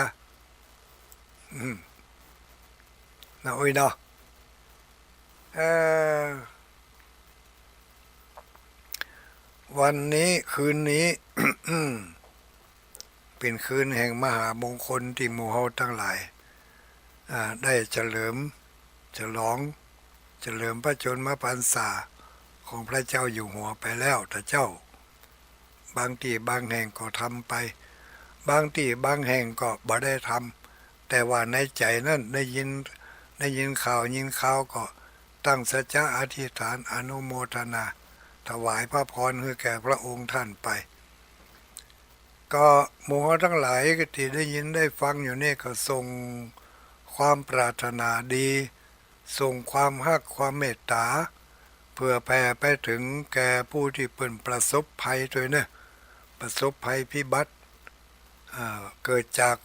นะโอ้ยเนาะเออวันนี้คืนนี้ เป็นคืนแห่งมหามงคลที่หมู่เฮาทั้งหลายได้เฉลิมฉลองเฉลิมพระชนมพรรษาของพระเจ้าอยู่หัวไปแล้วแต่เจ้าบางที่บางแห่งก็ทำไปบางที่บางแห่งก็บ่ได้ทำแต่ว่าในใจนั่นได้ยินข่าวก็ตั้งสัจจะอธิษฐานอนุโมทนาถวายพระพรให้แก่พระองค์ท่านไปก็หมู่ทั้งหลายที่ได้ยินได้ฟังอยู่นี่ก็ส่งความปรารถนาดีส่งความฮักความเมตตาเพื่อแผ่ไปถึงแก่ผู้ที่เป็นประสบภัยด้วยนะประสบภัยพิบัติเกิดจาก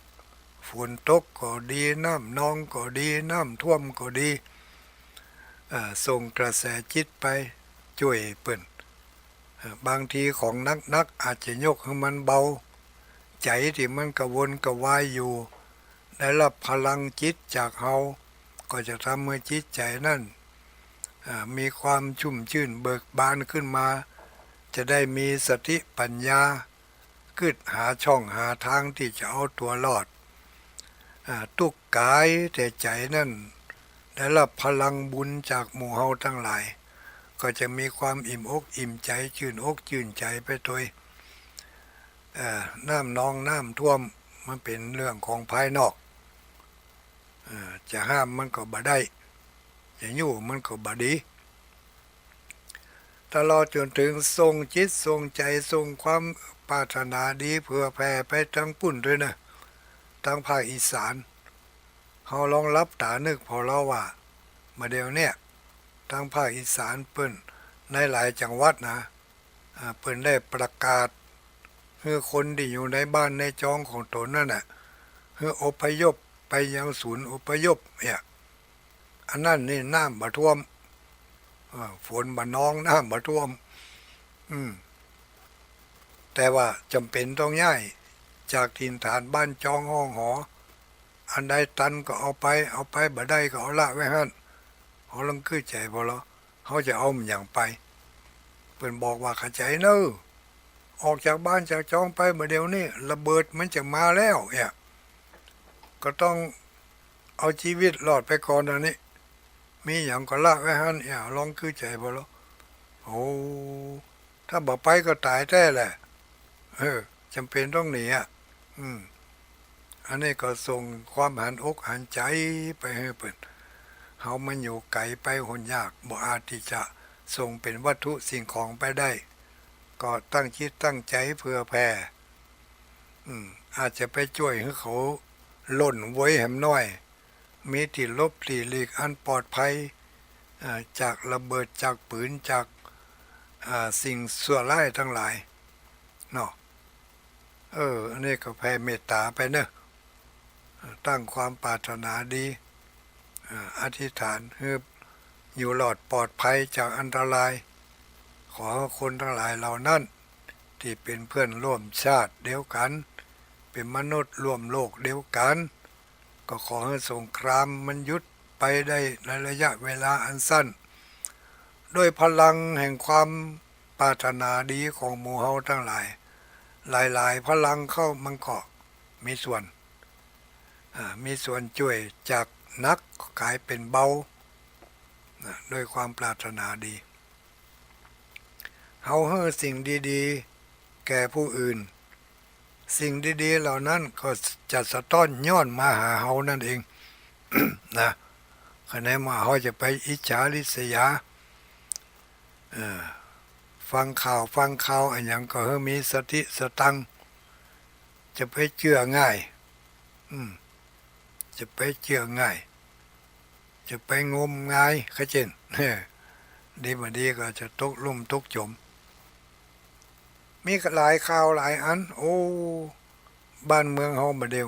ฝนตกก็ดีน้ำนองก็ดีน้ำท่วมก็ดีส่งกระแสจิตไปช่วยเปิ่นบางทีของนักอาจจะยกให้มันเบาใจที่มันกระวนกระวายอยู่ได้รับพลังจิตจากเฮาก็จะทำให้จิตใจนั่นมีความชุ่มชื่นเบิกบานขึ้นมาจะได้มีสติปัญญาคิดหาช่องหาทางที่จะเอาตัวรอดทุกกายแต่ใจนั่นได้รับพลังบุญจากหมู่เฮาทั้งหลายก็จะมีความอิ่มอกอิ่มใจชื่นอกชื่นใจไปโดยน้ำนองน้ำท่วมมันเป็นเรื่องของภายนอกจะห้ามมันก็บ่ได้จะยู่มันก็บ่ดีตลอดจนถึงทรงจิตทรงใจทรงความปรารถนาดีเพื่อแผ่ไปทั้งปุ่นด้วยนะทั้งภาคอีสานเขาลองรับตานึกพอเราว่ามาเดี๋ยวเนี่ยทั้งภาคอีสานเปิ้นในหลายจังหวัดนะเปิ้นได้ประกาศให้คนที่อยู่ในบ้านในจองของตนนั่นน่ะให้อพยพไปยังศูนย์อพยพเนี่ยอันนั้นนี่น้ำบ่ท่วมฝนบ่นองน้ำบ่ท่วมแต่ว่าจำเป็นต้องย้ายจากถิ่นฐานบ้านจองห้องหออันใดตันก็เอาไปบ่ได้ก็เอาละไว้หั่นเขาลังคือใจพอแล้วเขาจะเอามันอย่างไปเพิ่นบอกว่าเข้าใจเนอะออกจากบ้านจากจองไปเมื่อเดียวนี้ระเบิดมันจะมาแล้วเนี่ยก็ต้องเอาชีวิตรอดไปก่อนอันนี้มีอย่างก็ละไว้หั่นเนี่ยลองคือใจพอแล้วโอ้ถ้าบ่ไปก็ตายแท้แหละจำเป็นต้องหนีอันนี้ก็ส่งความหันอกหันใจไปให้เปิดเฮามันอยู่ไกลไปหนยากบ่อาจที่จะส่งเป็นวัตถุสิ่งของไปได้ก็ตั้งคิดตั้งใจเพื่อแผ่อาจจะไปช่วยให้เขาล่นไว้แหมน้อยมีที่ลบที่หลีกอันปลอดภัยจากระเบิดจากปืนจากสิ่งชั่วร้ายทั้งหลายเนาะอันนี้ก็แผ่เมตตาไปเนอะตั้งความปรารถนาดีอธิษฐานให้อยู่หลอดปลอดภัยจากอันตรายขอคนทั้งหลายเหล่านั้นที่เป็นเพื่อนร่วมชาติเดียวกันเป็นมนุษย์ร่วมโลกเดียวกันก็ขอให้สงครามมันยุดไปได้ในระยะเวลาอันสั้นด้วยพลังแห่งความปรารถนาดีของหมู่เฮาทั้งหลายหลายพลังเข้ามันก็มีส่วนช่วยจากนักกลายเป็นเบาด้วยความปรารถนาดีเฮาให้สิ่งดีๆแก่ผู้อื่น สิ่งดีๆเหล่านั้นก็จะสะท้อนย้อนมาหาเฮานั่นเอง นะคะแนนมาเฮาจะไปอิจฉาริษยาฟังข่าวอันหยังก็ให้มีสติสตังค์จะไปเชื่อง่ายจะไปเชื่อง่าย จะไปงมงายเขาเจน ดีมาดีก็จะตกลุ่มตกจม มีหลายข่าวหลายอัน โอ้บ้านเมืองเฮามาเดียว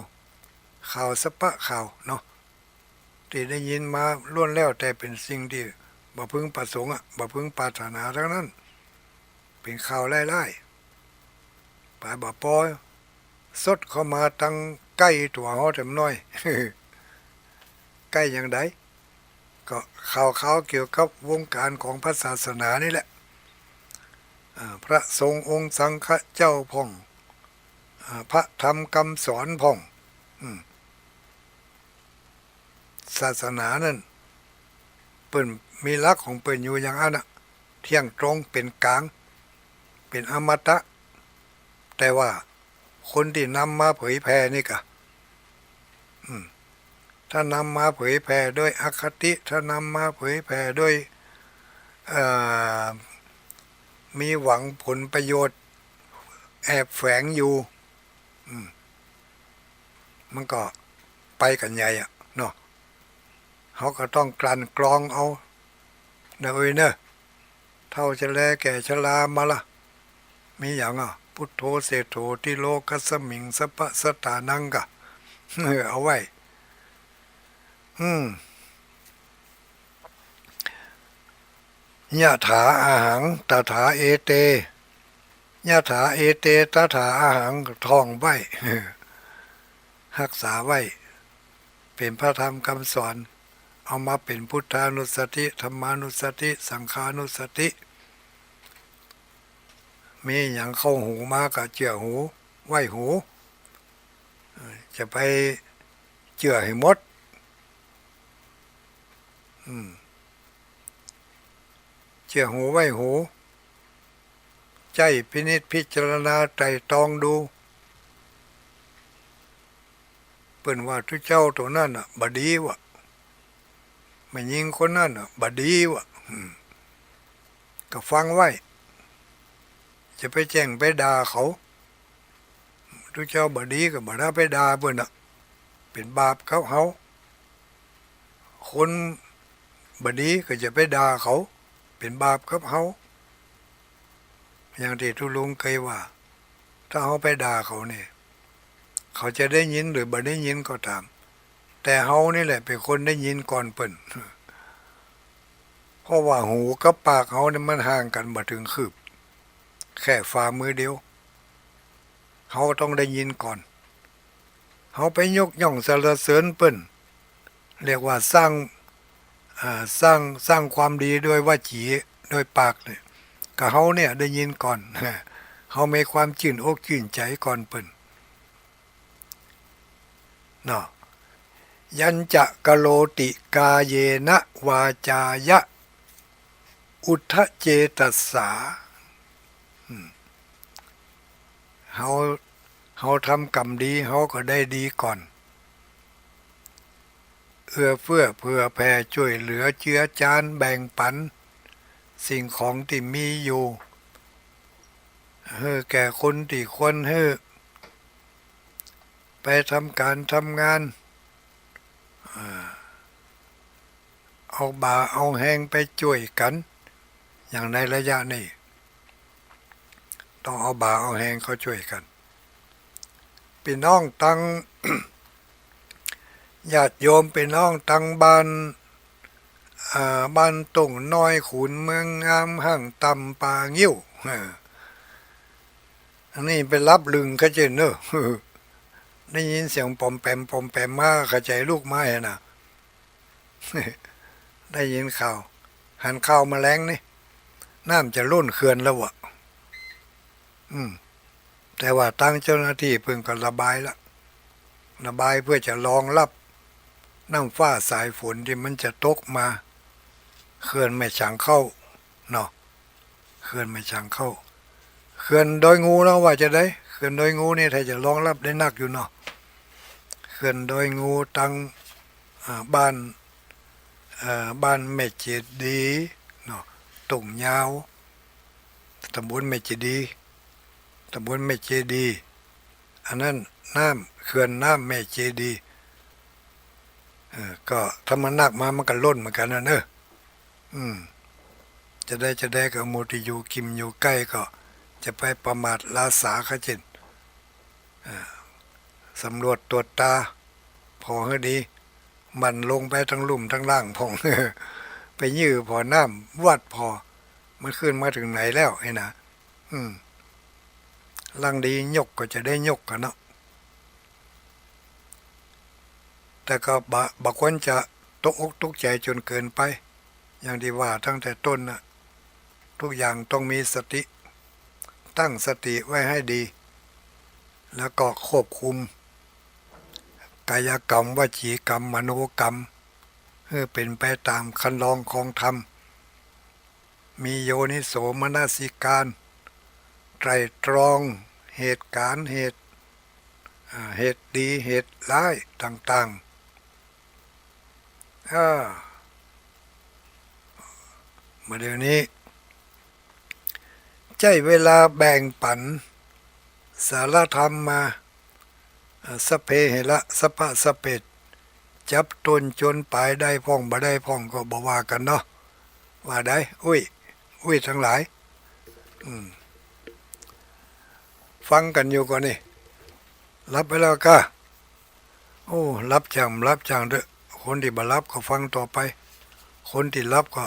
ข่าวสะปะข่าวเนาะที่ได้ยินมาล้วนแล้วแต่เป็นสิ่งที่บ่พึงประสงค์บ่พึงปรารถนาทั้งนั้นเป็นข่าวไล่ๆไปบ่ปอยสดเข้ามาตั้งใกล้ตัวเฮาแถมน้อย ใกล้อย่างใดก็ข่าวเกี่ยวกับวงการของพระศาสนานี่แหละพระสงฆ์องค์สังฆเจ้าพ่องพระธรรมคำสอนพ่องศาสนานั่นเปิ้นมีหลักของเปิ้นอยู่อย่างนั้นน่ะเที่ยงตรงเป็นกลางเป็นอมตะแต่ว่าคนที่นำมาเผยแผ่นี่ก็ถ้านำมาเผยแผ่ด้วยอคติถ้านำมาเผยแผ่ด้วยมีหวังผลประโยชน์แอบแฝงอยู่มันก็ไปกันใหญ่อะเนาะเขาก็ต้องกลั่นกรองเอาเนอะเนอะเท่าจะแลแก่ชรามาละมีอย่างพุทโธเสโธติโลกัสสมิงสัพพะสตานังกะเอาไว้ยะถาอาหังตถาเอเตยะถาเอเตตถาอาหังท่องไว้รักษาไว้เป็นพระธรรมคำสอนเอามาเป็นพุทธานุสติธรรมานุสติสังฆานุสติมีอย่างเข้าหูมาก็เจือหูไว้หูจะไปเจือให้หมดเจือหูไว้หูใจพินิจพิจารณาไตร่ตรองดูเปิ้นว่าทุกเจ้าตัวนั้นบดีวะไม่ยิงคนนั้นบดีวะก็ฟังไว้จะไปแจ้งไปด่าเขาทุกเจ้าบดีก็บ่ได้ไปด่าเปิ้นเป็นบาปเขาคนบดีก็จะไปด่าเขาเป็นบาปกับเขาอย่างที่ทุลุงเคยว่าถ้าเขาไปด่าเขาเนี่ยเขาจะได้ยินหรือบ่ได้ยินก็ตามแต่เฮานี่แหละเป็นคนได้ยินก่อนเปิ้นเพราะว่าหูกับปากเฮาเนี่ยมันห่างกันบ่ถึงคืบแค่ฝ่ามือเดียวเฮาต้องได้ยินก่อนเฮาไปยกย่องสรรเสริญเปิ้นเรียกว่าสร้างความดีด้วยวาจีด้วยปากเนี่ยก็เฮาเนี่ยได้ยินก่อนเฮามีความชื่นอกชื่นใจก่อนเปิ้นเนาะยัญจะกะโลติกาเยนะวาจายะอุทธเจตัสสาเฮาทำกรรมดีเฮาก็ได้ดีก่อนเอื้อเฟื้อเผื่อแผ่ช่วยเหลือเจือจานแบ่งปันสิ่งของที่มีอยู่ให้แก่คนที่ควรให้ไปทำการทำงานเอาบ่าเอาแหงไปช่วยกันอย่างในระยะนี้ต้องเอาบ่าเอาแหงเขาช่วยกันพี่น้องตั้ง ญาติโยมพี่น้องตั้งบ้านตุ่งน้อยขุนเมืองงามห่างตำปางิ้วอันนี้ไปรับลึงเขาเจนเนอะ ได้ยินเสียงปอมแปมมาเข้าใจลูกไม้นะ ได้ยินข่าวหันข่าวมาแรงนี่น้ำจะล้นเขื่อนแล้ววะแต่ว่าตั้งเจ้าหน้าที่เพิ่งก็ระบายละระบายเพื่อจะรองรับน้ำฟ้าสายฝนที่มันจะตกมาเขื่อนไม่ฉังเข้าเนาะเขื่อนไม่ฉังเข้าเขื่อนโดยงูแล้วว่าจะได้เ ขื่อนดอยงูนี่ถ้าจะรองรับได้นักอยู่เนาะเขื่อนดอยงูตังบ้านบ้านแม่เจดีเนาะตุ่งยาวตำบลแม่เจดีตำบลแม่เจดีอันนั้นน้ำเขื่อนน้ำแม่เจดีก็ถ้ามันนักมามันก็ล้นเหมือนกันนะเนอะจะได้กับโมติอยู่กิมอยู่ใกล้ก็จะไปประมาทลาสาขจิตสำรวจตรวจตาพอให้ดีมันลงไปทั้งลุ่มทั้งล่างพองไปยื้อพอน้ำวัดพอมันขึ้นมาถึงไหนแล้วไอ้นะลังดียกก็จะได้ยกกันเนาะแต่ก็บางคนจะตกอกตกใจจนเกินไปอย่างที่ว่าตั้งแต่ต้นนะทุกอย่างต้องมีสติตั้งสติไว้ให้ดีแล้วก็ควบคุมกายกรรมวจีกรรมมโนกรรมให้เป็นไปตามคันลองของธรรมมีโยนิโสมนสิการไตรตรองเหตุการณ์เหตุดีเหตุร้ายต่างๆมาเดี๋ยวนี้ใจเวลาแบ่งปันสารธรรมมาสเพเหระสปะสเปดจับต้นจนปลายได้พ่องบ่ได้พ่องก็บ่ว่ากันเนาะว่าได้อุ้ยทั้งหลายฟังกันอยู่ก่อนนี่รับไปแล้วก็โอ้รับจังเด้อคนที่บ่รับก็ฟังต่อไปคนที่รับก็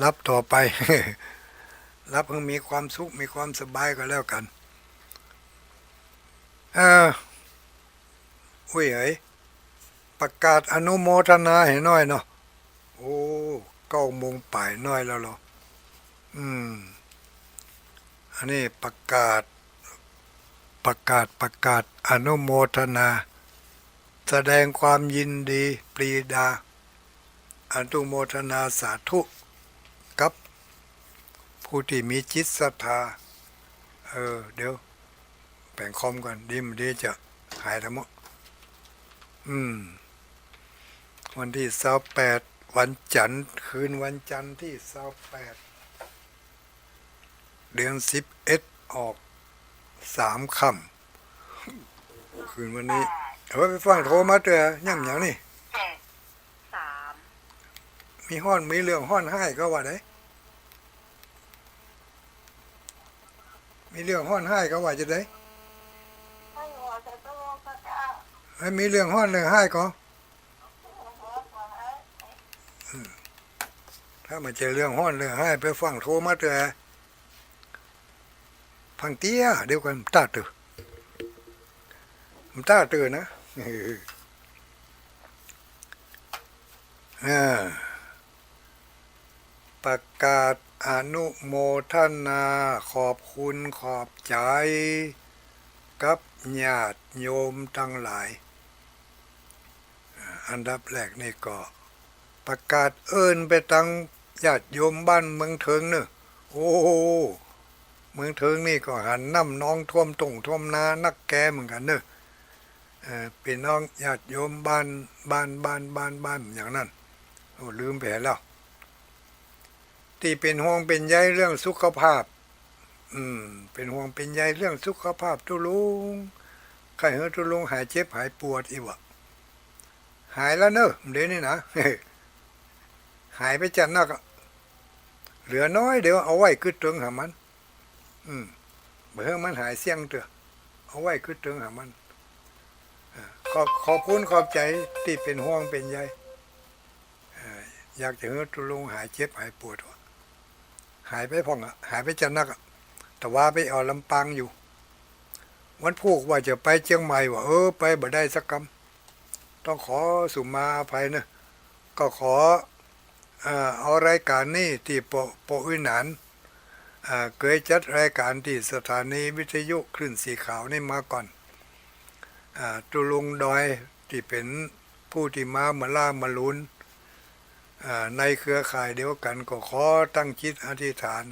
รับต่อไป รับเพิ่งมีความสุขมีความสบายก็แล้วกันอุ้ยเอ๋ยประกาศอนุโมทนาให้น้อยเนาะโอ้9 โมงป่ายน้อยแล้วเหรออันนี้ประกาศอนุโมทนาแสดงความยินดีปรีดาอนุโมทนาสาธุกับผู้ที่มีจิตศรัทธาเดี๋ยวแบ่งคอมก่อนดีจะหายทั้งหมดวันที่28วันจันทร์คืนวันจันทร์ที่28เดือน11ออก3 ค่ำคืนวันนี้เอาไปฟังโทรมาเถอะย่ำอย่างนี้มีเรื่องห้อนให้ก็ว่าได้มีเรื่องห้อนให้ก็ว่าจะได้มีเรื่องห้อนเรื่องให้ก็ถ้ามาเจอเรื่องห้อนเรื่องให้ไปฟังโทรมาเถอะฟังเตี้ยเดี๋ยวกันตาตื่นนะประกาศอนุโมทนาขอบคุณขอบใจกับญาติโยมทั้งหลายอันดับแรกนี่ก็ประกาศไปตั้งญาติโยมบ้านเมืองเถิงเนอะโอ้เมืองเถิงนี่ก็หันน้ำน้องท่วมตุ่งท่วมนานักแกเหมือนกันเนอะเป็นน้องญาติโยมบ้านอย่างนั้นโอ้ลืมไปแล้วที่เป็นห่วงเป็นใยเรื่องสุขภาพเป็นห่วงเป็นใยเรื่องสุขภาพทุลุงใครทุลุงหายเจ็บหายปวดอีวะหายแล้วเนอะเดี๋ยวนี้นะ หายไปจัดนักเหลือน้อยเดี๋ยวเอาไว้ขึ้นตึงหามันเบื่อมันหายเสี่ยงเถอะเอาไว้ขึ้นตึงหามันขอบคุณขอบใจที่เป็นห่วงเป็นใยอยากจะให้ทุลุงหายเจ็บหายปวดหายไปพ่องหายไปจันนักแต่ว่าไปเอาลำปางอยู่วันพูกว่าจะไปเชียงใหม่ว่าไปบ่ได้สักคำต้องขอสุมาอภัยนะก็ขอเอารายการนี้ที่ปวินานเคยจัดรายการที่สถานีวิทยุคลื่นสีขาวนี่มาก่อนตุลุงดอยที่เป็นผู้ที่มาล่ามาลุ้นในเครือข่ายเดียวกันก็ขอตั้งจิตอธิษฐาน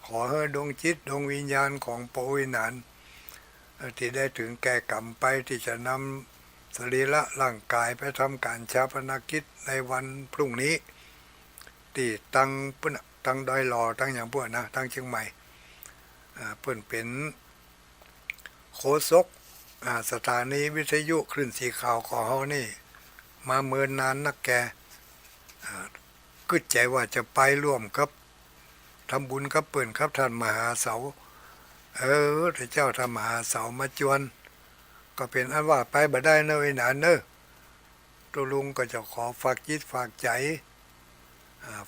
ขอให้ดวงจิตดวงวิญญาณของปวินาน ที่ได้ถึงแก่กรรมไปที่จะนำสรีระร่างกายไปทำการชาปนกิจในวันพรุ่งนี้ที่ตั้งดอยหล่อตั้งอย่างพวกนะตั้งเชียงใหม่เพิ่นเป็นโฆษกสถานีวิทยุคลื่นสีขาวของเฮานี่มาเมินนานนักแกกึดใจว่าจะไปร่วมกับทำบุญกับเปิ่นครับท่านมหาเสาพระเจ้าท่านมหาเสามาจวนก็เป็นอันว่าไปบ่ได้เนอะไอ้หนานเนอะตัวลุงก็จะขอฝากจิตฝากใจ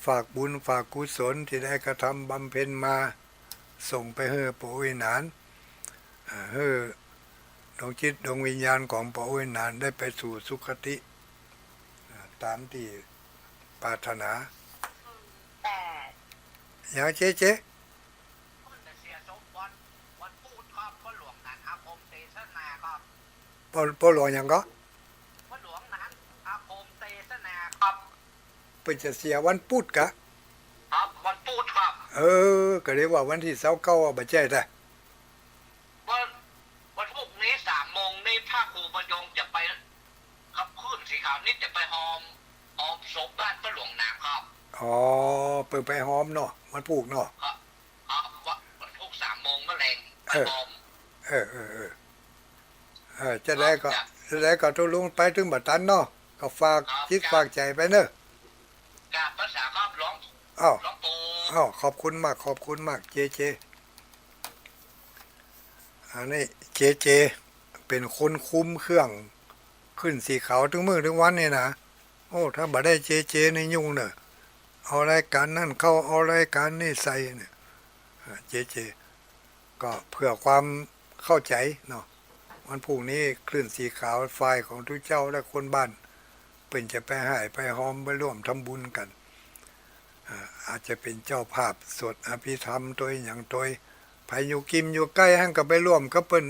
ฝากบุญฝากกุศลที่ได้กระทำบำเพ็ญมาส่งไปให้ปู่อินานให้ดวงจิตดวงวิญญาณของปู่อินานได้ไปสู่สุคติตามที่ปรารถนาอย่างเจ๊พ่อหลวงอย่างก็พ่อหลวงนั้นอาคมเตสนาครับเป็นจะเสียวันพุธกะครับวันพุธครับก็เรียกว่าวันที่29บ่ใช่แต่วันพรุ่งนี้3 โมงนี่ถ้าครูประยงจะไปขับขึ้นสีขาวนี่จะไปหอมศพบ้านพ่อหลวงนางครับเปิดไปหอมเนาะวันพุธเนาะครับวันพุธ3 โมงมะแรงไปหอมจะได้ก็ทุลุงไปถึงบัดตันเนาะก็ฝากจิตฝากใจไปเนอะกราบภาษาครับหลวงปู่ขอบคุณมากเจอันนี้เจเป็นคนคุมเครื่องขึ้นสีขาวถึงมื้อถึงวันนี่นะโอ้ถ้าบ่ได้เจนี่ยุ่งเนอะเอารายการนั่นเข้าเอารายการนี่ใส่เนี่ยเจก็เพื่อความเข้าใจเนาะวันพรุ่งนี้คลื่นสีขาวไฟของทุกเจ้าและคนบ้านเป็นจะไปให้ไปหอมไปร่วมทำบุญกันอาจจะเป็นเจ้าภาพสวดอภิธรรมตัวอย่างตัวพายุกิมอยู่ใกล้ห้างก็ไปร่วมกับเปิ้น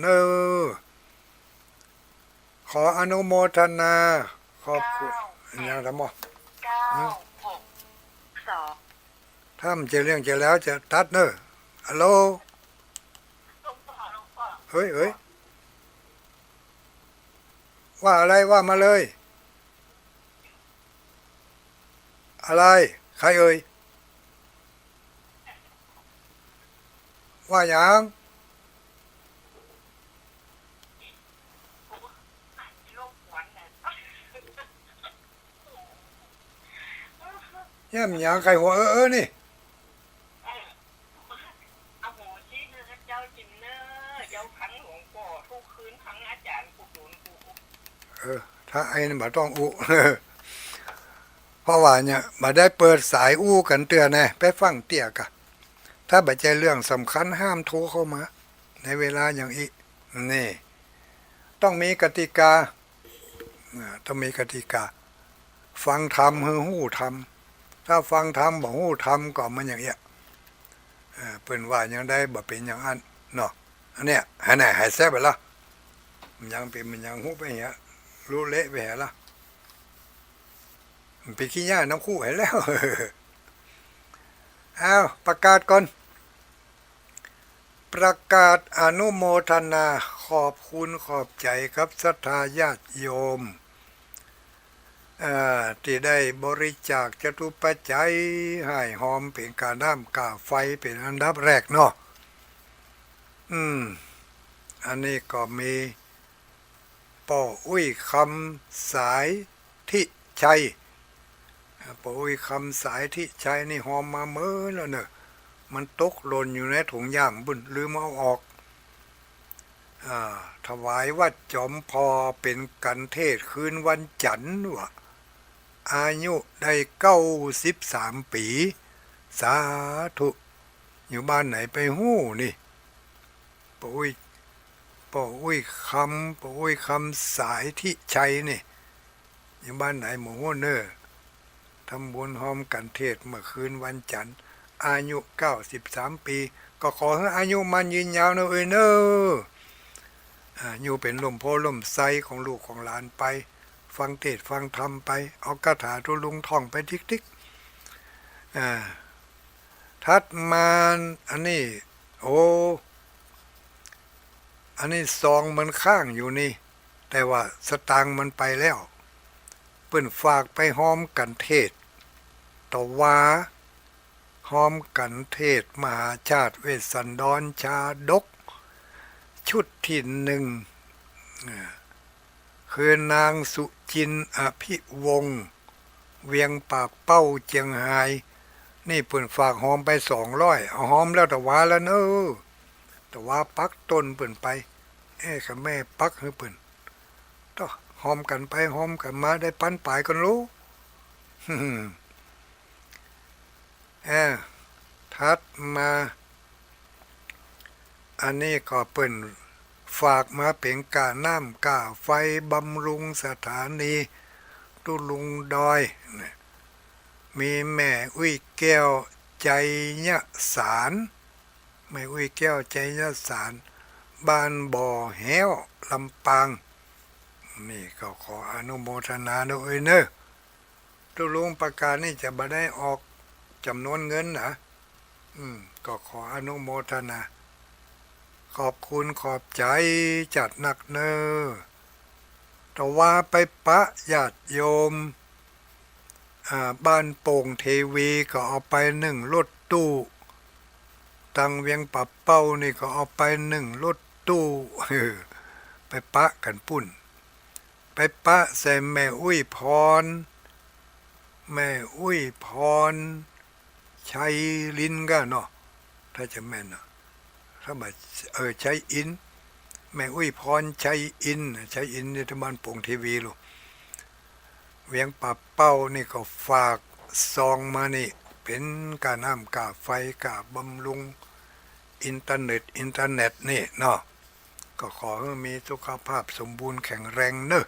ขออนุโมทนาขอบคุณอย่างละหมอถ้ามันจะเรื่องจะแล้วจะตัดเนอะฮัลโหลเฮ้ยว่าอะไรว่ามาเลยอะไรใครเอ่ยว่าอย่างย่ำอย่างใครหัวนี่ถ้าไอ้นี่บ่ต้องอุ เพราะว่าเนี่ยบ่ได้เปิดสายอู้กันเตือนแน่ไปฟังเตี้ยกะถ้าบ่ใจเรื่องสำคัญห้ามโทรเข้ามาในเวลาอย่างอีนี่ต้องมีกติกาฟังธรรมหู้ธรรมถ้าฟังธรรมบ่หู้ธรรมก็มันอย่างเงี้ยเปิ้นว่ายังได้บ่เป็นอย่างอันเนาะอันเนี้ยให้แน่ให้แซ่บไปละมันยังเป็นมันยังหู้ไปเหี้ยรู้เละไปเหี้ยละมันไปขี้หญ้าน้ำคู่ให้แล้วอ้าวประกาศก่อนประกาศอนุโมทนาขอบคุณขอบใจครับศรัทธาญาติโยมที่ได้บริจาคจตุปัจจัยให้หอมเป็นการน้ำกาไฟเป็นอันดับแรกเนาะอันนี้ก็มีป่ออุ้ยคำสายที่ชัยป่ออุ้ยคำสายที่ชัยนี่หอมมาเมื่อแล้วเนอะมันตกหล่นอยู่ในถุงย่ามบุญลืมเอาออกถวายวัดจอมพอเป็นกันเทศคืนวันจันทร์วะอายุได้93 ปีสาธุอยู่บ้านไหนไปหู้นี่ป่ออุ้ยคำสายที่ชัยนี่อยู่บ้านไหนหมู่โหเนอทำบุญหอมกันเทศเมื่อคืนวันจันทร์อายุ93 ปีก็ขอให้อายุมันยืนยาวนะเนออยู่เป็นลมโพลมไซของลูกของหลานไปฟังเทศฟังธรรมไปเอาคาถาทุลุงท่องไปทิกทัดมาอันนี้ อันนี้ซองมันข้างอยู่นี่แต่ว่าสตางค์มันไปแล้วเปิ้นฝากไปห้อมกันเทศต่อว่าห้อมกันเทศมหาชาติเวสสันดรชาดกชุดที่หนึ่งคือนางสุจินอภิวงศ์เวียงปากเป้าเจียงไฮ้นี่เปิ้นฝากหอมไป200เอาหอมแล้วแต่ว่าแล้วเนอะแต่ว่าปักต้นเปิ้นไปกับแม่ปักให้เปิ้นต่อหอมกันไปหอมกันมาได้ปันปลายกันรู้ทัดมาอันนี้ก็เปิ้นฝากมาเป็นกาน้ำกาไฟบำรุงสถานีตุลุงดอยมีแม่อุ้ยแก้วใจยะสารแม่อุ้ยแก้วใจยะสารบ้านบ่อแห้วลำปางนี่ก็ขออนุโมทนาด้วยเนอะตุลุงประกาศนี่จะบ่ได้ออกจำนวนเงินนะก็ขออนุโมทนาขอบคุณขอบใจจัดหนักเนอแต่ว่าไปปะญาติโยมบ้านโป่งเทวีก็เอาไป1รถตู้ตังเวียงปับเป้านี่ก็เอาไป1รถตู้ไปปะกันปุ่นไปปะใส่แม่อุ้ยพรแม่อุ้ยพรชัยลินก็เนาะถ้าจะแม่นเนาะถ้ามาใช้อินแม่อุ้ยพรชัยอินในตะบ้านโป่งเทวีลูกเวียงป่าเป้านี่ก็ฝากซองมานี่เป็นกาน้ำกาไฟกาบำรุงอินเทอร์เน็ตนี่เนาะก็ขอให้มีสุขภาพสมบูรณ์แข็งแรงเนอะ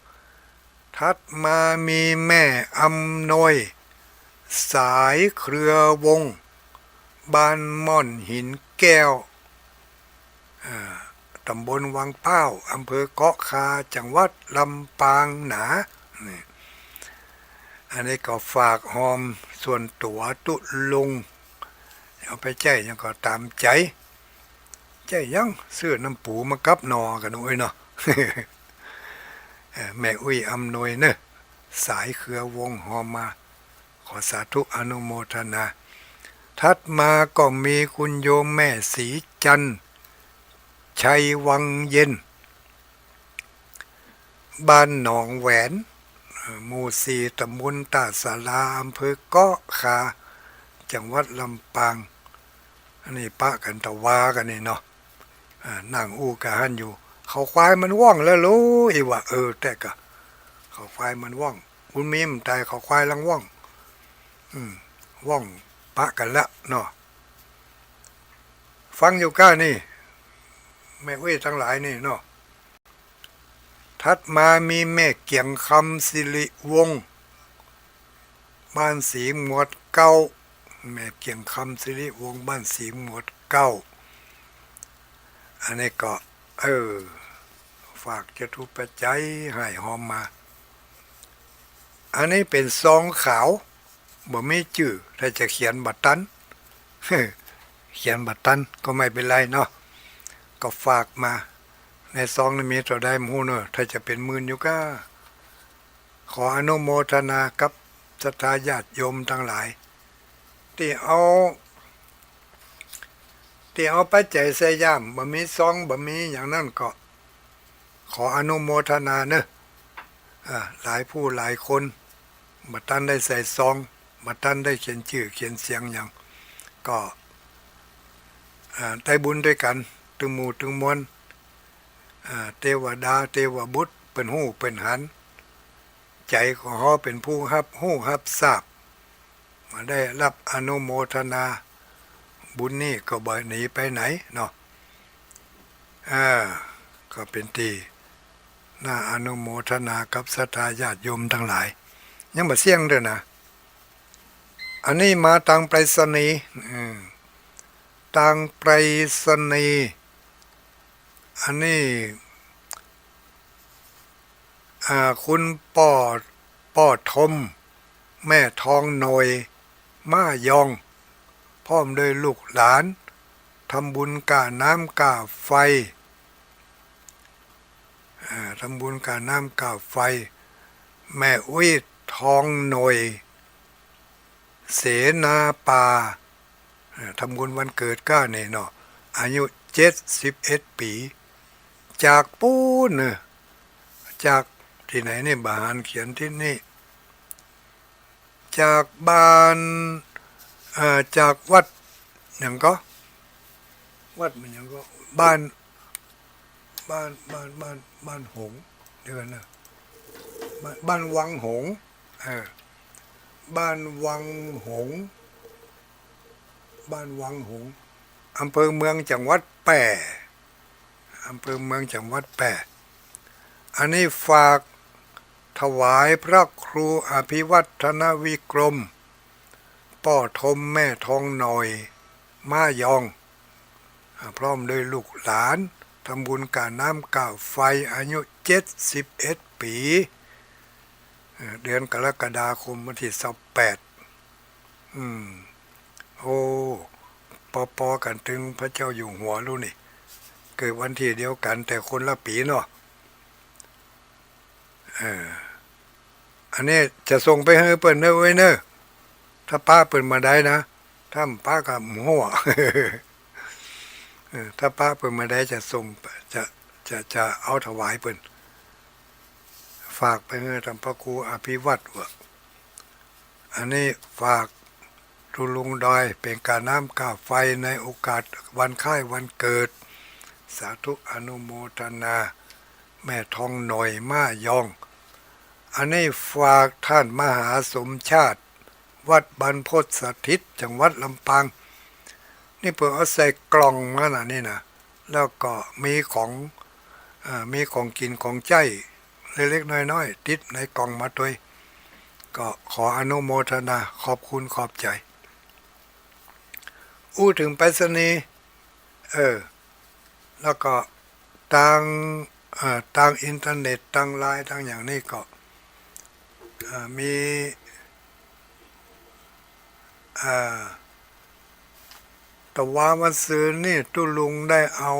ทัดมามีแม่อำนวยสายเครือวงบ้านม่อนหินแก้วตำบลวังเป้าอำเภอเกาะคาจังหวัดลำปางหนาอันนี้ก็ฝากหอมส่วนตัวตุลุงเอาไปใจยังก็ตามใจยังซื้อน้ำปูมากับนอกันอุ้ยเนาะ แม่อุ้ยอำนวยเนอะสายเครือวงหอมมาขอสาธุอนุโมทนาทัดมาก็มีคุณโยมแม่สีจันชัยวังเย็นบ้านหนองแหวนหมู่4ตำบลตาสาราอำเภอเกาะคาจังหวัดลำปางอันนี้ปะกันตะวากันนี่เนาะนั่งอู้กะหันอยู่เขาควายมันว่องแล้วรู้อีว่าแต่กะเขาควายมันว่องบุญมีมตายเขาควายลังว่องว่องปะกันละเนาะฟังอยู่ก้านี่แม่เว้ยทั้งหลายนี่เนาะทัดมามีแม่เกียงคำสิริวงศ์บ้านสีหมวดเก้าแม่เกียงคำสิริวงศ์บ้านสีหมวดเก้าอันนี้ก็ฝากจตุปัจจัยให้หอมมาอันนี้เป็นซองขาวบ่มีชื่อถ้าจะเขียนบัตรตันเขียนบัตรตันก็ไม่เป็นไรเนาะก็ฝากมาในซองนี้มีตัวได้หมู่เนอะถ้าจะเป็นหมื่นอยู่ก็ขออนุโมทนากับศรัทธาญาติโยมทั้งหลายที่เอาปัจจัยใส่ย่ามบ่มีซองบ่มีอย่างนั้นก็ขออนุโมทนาเนอะหลายผู้หลายคนบัดท่านได้ใส่ซองบัดท่านได้เขียนชื่อเขียนเสียงอย่างก็ได้บุญด้วยกันตึงหมู่ตึงมวลเทวดาเทวบุตรเป็นหู้เป็นหันใจของเขาเป็นผู้รับหู้รับทราบมาได้รับอนุโมทนาบุญนี่ก็บ่หนีไปไหนเนาะก็เป็นตีน่าอนุโมทนากับศรัทธาญาติโยมทั้งหลายยังมาเสี่ยงด้วยนะอันนี้มาทางไปรษณีย์ทางไปรษณีย์อันนี้คุณป้อทมแม่ทองหน่อยม่ายองพร้อมด้วยลูกหลานทำบุญกาน้ำกาไฟ ทำบุญกับน้ำกับไฟแม่อุ้ยทองหน่อยเสนาป่าทำบุญวันเกิดก้าเนี่ยเนาะอายุ71 ปีจากปูนจากที่ไหนนี่บ้านเขียนที่นี่จากบ้านจากวัดอย่างก็วัดมันอย่างก็บ้านบ้านหงส์เดี๋ยวนะบ้านวังหงส์บ้านวังหงส์บ้านวังหงส์อำเภอเมืองจังหวัดแพร่อำเภอเมืองจังหวัดแพร่อันนี้ฝากถวายพระครูอภิวัฒนวิกรมป่อทมแม่ทองหน่อยมายองพร้อมด้วยลูกหลานทำบุญกาน้ำกาไฟอายุ71 ปีเดือนกรกฎาคมวันที่28โอ้ปอกันถึงพระเจ้าอยู่หัวรู้นี่เกิดวันที่เดียวกันแต่คนละปีเนาะอันนี้จะส่งไปให้เปิ่นเนอะไว้เนอะถ้าป้าเปิ่นมาได้นะถ้าป้ากับหัวถ้าป้าเปิ่นมาได้จะส่งจะเอาถวายเปิ่นฝากไปให้ทำพระครูอภิวัตรว่ะอันนี้ฝากทุลุงดอยเป็นการน้ำกาไฟในโอกาสวันคล้ายวันเกิดสาธุอนุโมทนาแม่ทองหน่อยมายองอันนี้ฝากท่านมหาสมชาติวัดบรรพตสถิตจังหวัดลำปางนี่เพื่อเอาใส่กล่องมาน่ะนี่นะแล้วก็มีของกินของใจเล็กๆน้อยๆติดในกล่องมาด้วยก็ขออนุโมทนาขอบคุณขอบใจถึงไปรษณีย์แล้วก็ทางอินเทอร์เน็ตทางไลน์ทางอย่างนี้ก็มีแต่ว่าวันซื้อนี่ตุลุงได้เอา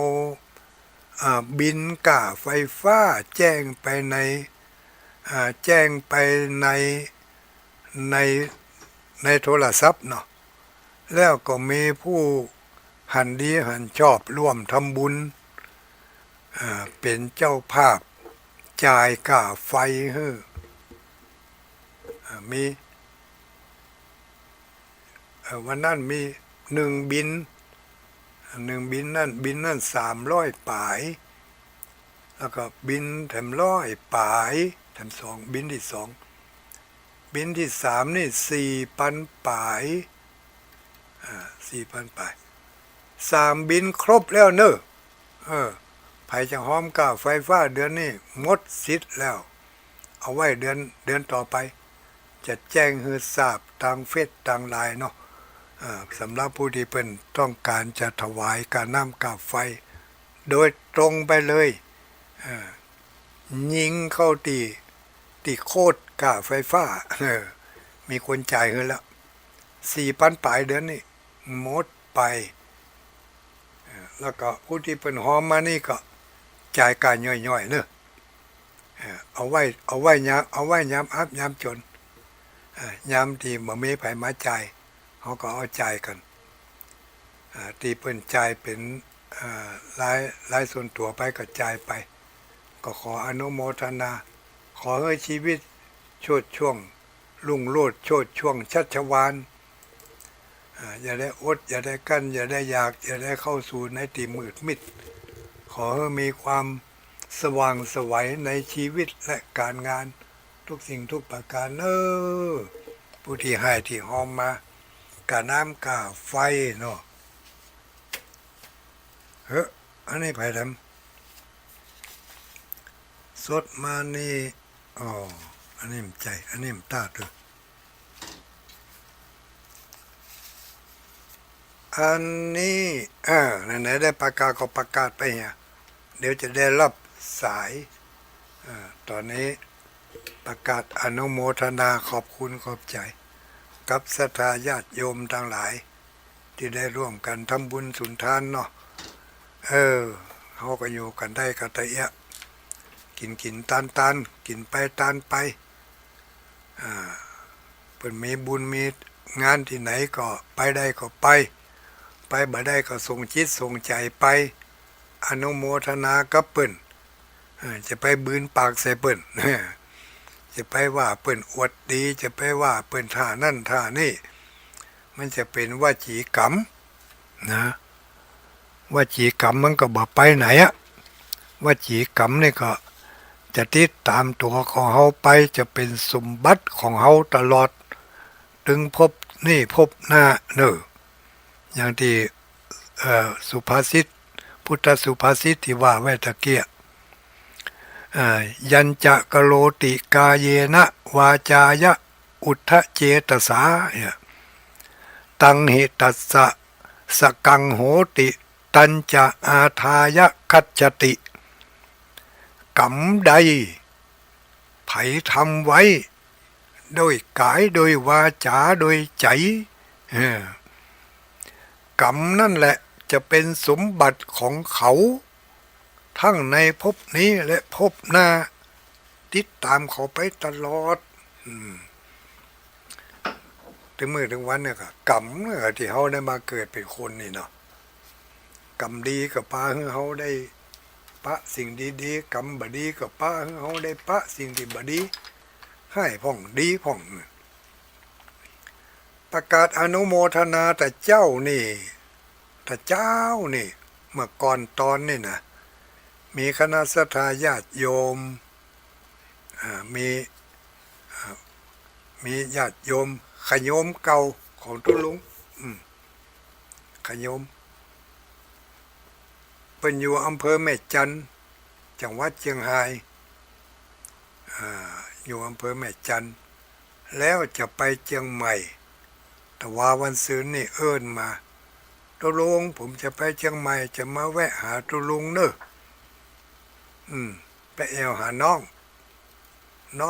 บินก่าไฟฟ้าแจ้งไปในในโทรศัพท์เนาะแล้วก็มีผู้หันดีหันชอบร่วมทำบุญเป็นเจ้าภาพจ่ายค่าไฟให้มีวันนั้นมี1 บินนั่น300 ปลายแล้วก็บินแถม100 ปลายแถม2 บินที่2บินที่3นี่4,000 ปลาย4,000 ปลาย3 บินครบแล้วเนอะไผจะห้อมก้าไฟฟ้าเดือนนี้หมดสิทธิ์แล้วเอาไว้เดือนต่อไปจะแจ้งให้ทราบทางเฟซทางไลน์เนาะสำหรับผู้ที่เป็นต้องการจะถวายการน้ำกาไฟโดยตรงไปเลยยิงเข้าตีโคตรกาไฟฟ้ามีคนจ่ายเงินแล้ว4,000 ปลายเดือนนี้หมดไปแล้วก็ผู้ที่เป็นหอมมานี่ก็จ่ายการย่อยๆเนอะเอาไว้ยามอับยามจนยามที่บ่มีไผมาจ่ายเขาก็เอาจ่ายกันที่เปิ้นจ่ายเป็นรายส่วนตัวไปก็จ่ายไปก็ขออนุโมทนาขอให้ชีวิตโชติช่วงรุ่งโรจน์โชติช่วงชัชวาลอย่าได้อดอย่าได้กั้นอย่าได้อยากอย่าได้เข้าสู่ในที่มืดมิดขอให้มีความสว่างไสวในชีวิตและการงานทุกสิ่งทุกประการผู้ที่ให้ที่หอมมากาน้ำกาไฟเนาะอันนี้ไผ่ดำสดมานี่อันนี้มันใจอันนี้มันตาด้วยอันนี้ไหนได้ประกาศก็ประกาศไปเนี่ยเดี๋ยวจะได้รับสายตอนนี้ประกาศอนุโมทนาขอบคุณขอบใจกับศรัทธาญาติโยมทั้งหลายที่ได้ร่วมกันทำบุญสุนทานเนาะเขาก็อยู่กันได้กะตะเอะ กินตานกินไปตานไปเพิ่นมีบุญมีงานที่ไหนก็ไปได้ก็ไปบ่ได้ก็ส่งจิตส่งใจไปอนุโมทนากับเปิ้นจะไปบืนปากใส่เปิ้นจะไปว่าเปิ้นอวดดีจะไปว่าเปิ้นท่านั่นท่านี่มันจะเป็นวจีกรรมนะวจีกรรมมันก็บ่ไปไหนอะวจีกรรมนี่ก็จะติดตามตัวของเฮาไปจะเป็นสมบัติของเฮาตลอดถึงพบนี่พบหน้าเนออย่างที่สุภาษิตพุทธสุภาษิตที่ว่าไว้ตะเกียยัญจะกโลติกาเยนะวาจายะอุทธเจตสาตังหิตัสสะสกังโหติตัญจะอาทายะคัจจติกรรมใดไผทำไว้โดยกายโดยวาจาโดยใจกรรมนั่นแหละจะเป็นสมบัติของเขาทั้งในภพนี้และภพหน้าติดตามเขาไปตลอดถึงมื้อถึงวันเนี่ยก็กรรมที่เขาได้มาเกิดเป็นคนนี่เนาะกรรมดีกับพาให้เขาได้ปะสิ่งดีๆกรรมบดีกับพาให้เขาได้ปะสิ่งที่บดีให้พ่องดีพ่องประกาศอนุโมทนาแต่เจ้านี่แต่เจ้านี่เมื่อก่อนตอนนี่นะมีคณะสัตยาติโยมมีญาติโยมขโยมเก่าของตุลุงขโยมเป็นอยู่อำเภอแม่จันทร์จังหวัดเชียงรายอยู่อำเภอแม่จันทร์แล้วจะไปเชียงใหม่แต่ว่าวันศุกร์นี่เอิ้นมาตุลุงผมจะไปเชียงใหม่จะมาแวะหาตุลุงเนอะไปแอวหาน้อ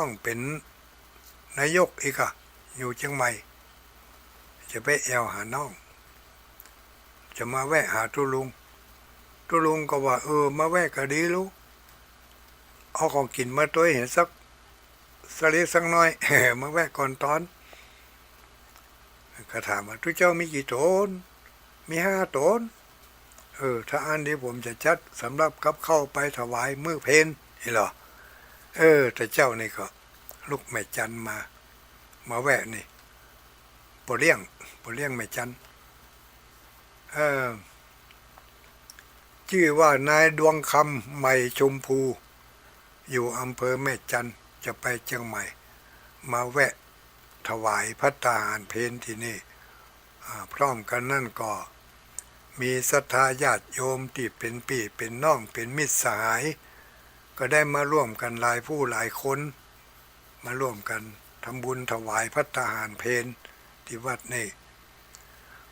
งเป็นนายกอีกอะอยู่เชียงใหม่จะไปแอวหาน้องจะมาแวะหาตุลุงก็ว่ามาแวะก็ดีลูกเอาของกินมาตัวเห็นสักเล็กสักน้อย มาแวะก่อนตอนก็ถามว่าทุกเจ้ามีกี่ตนมี5 ตนถ้าอันนี้ผมจะจัดสำหรับกับเข้าไปถวายมื้อเพลนี่เหรอแต่เจ้านี่ก็ลูกแม่จันมาแวะนี่บ่เลี้ยงแม่จันชื่อว่านายดวงคำใหม่ชมพูอยู่อำเภอแม่จันจะไปเชียงใหม่มาแวะถวายภัตตาหารเพลที่นี่พร้อมกันนั่นก็มีศรัทธาญาติโยมที่เป็นพี่เป็นน้องเป็นมิตรสหายก็ได้มาร่วมกันหลายผู้หลายคนมาร่วมกันทำบุญถวายภัตตาหารเพลที่วัดนี่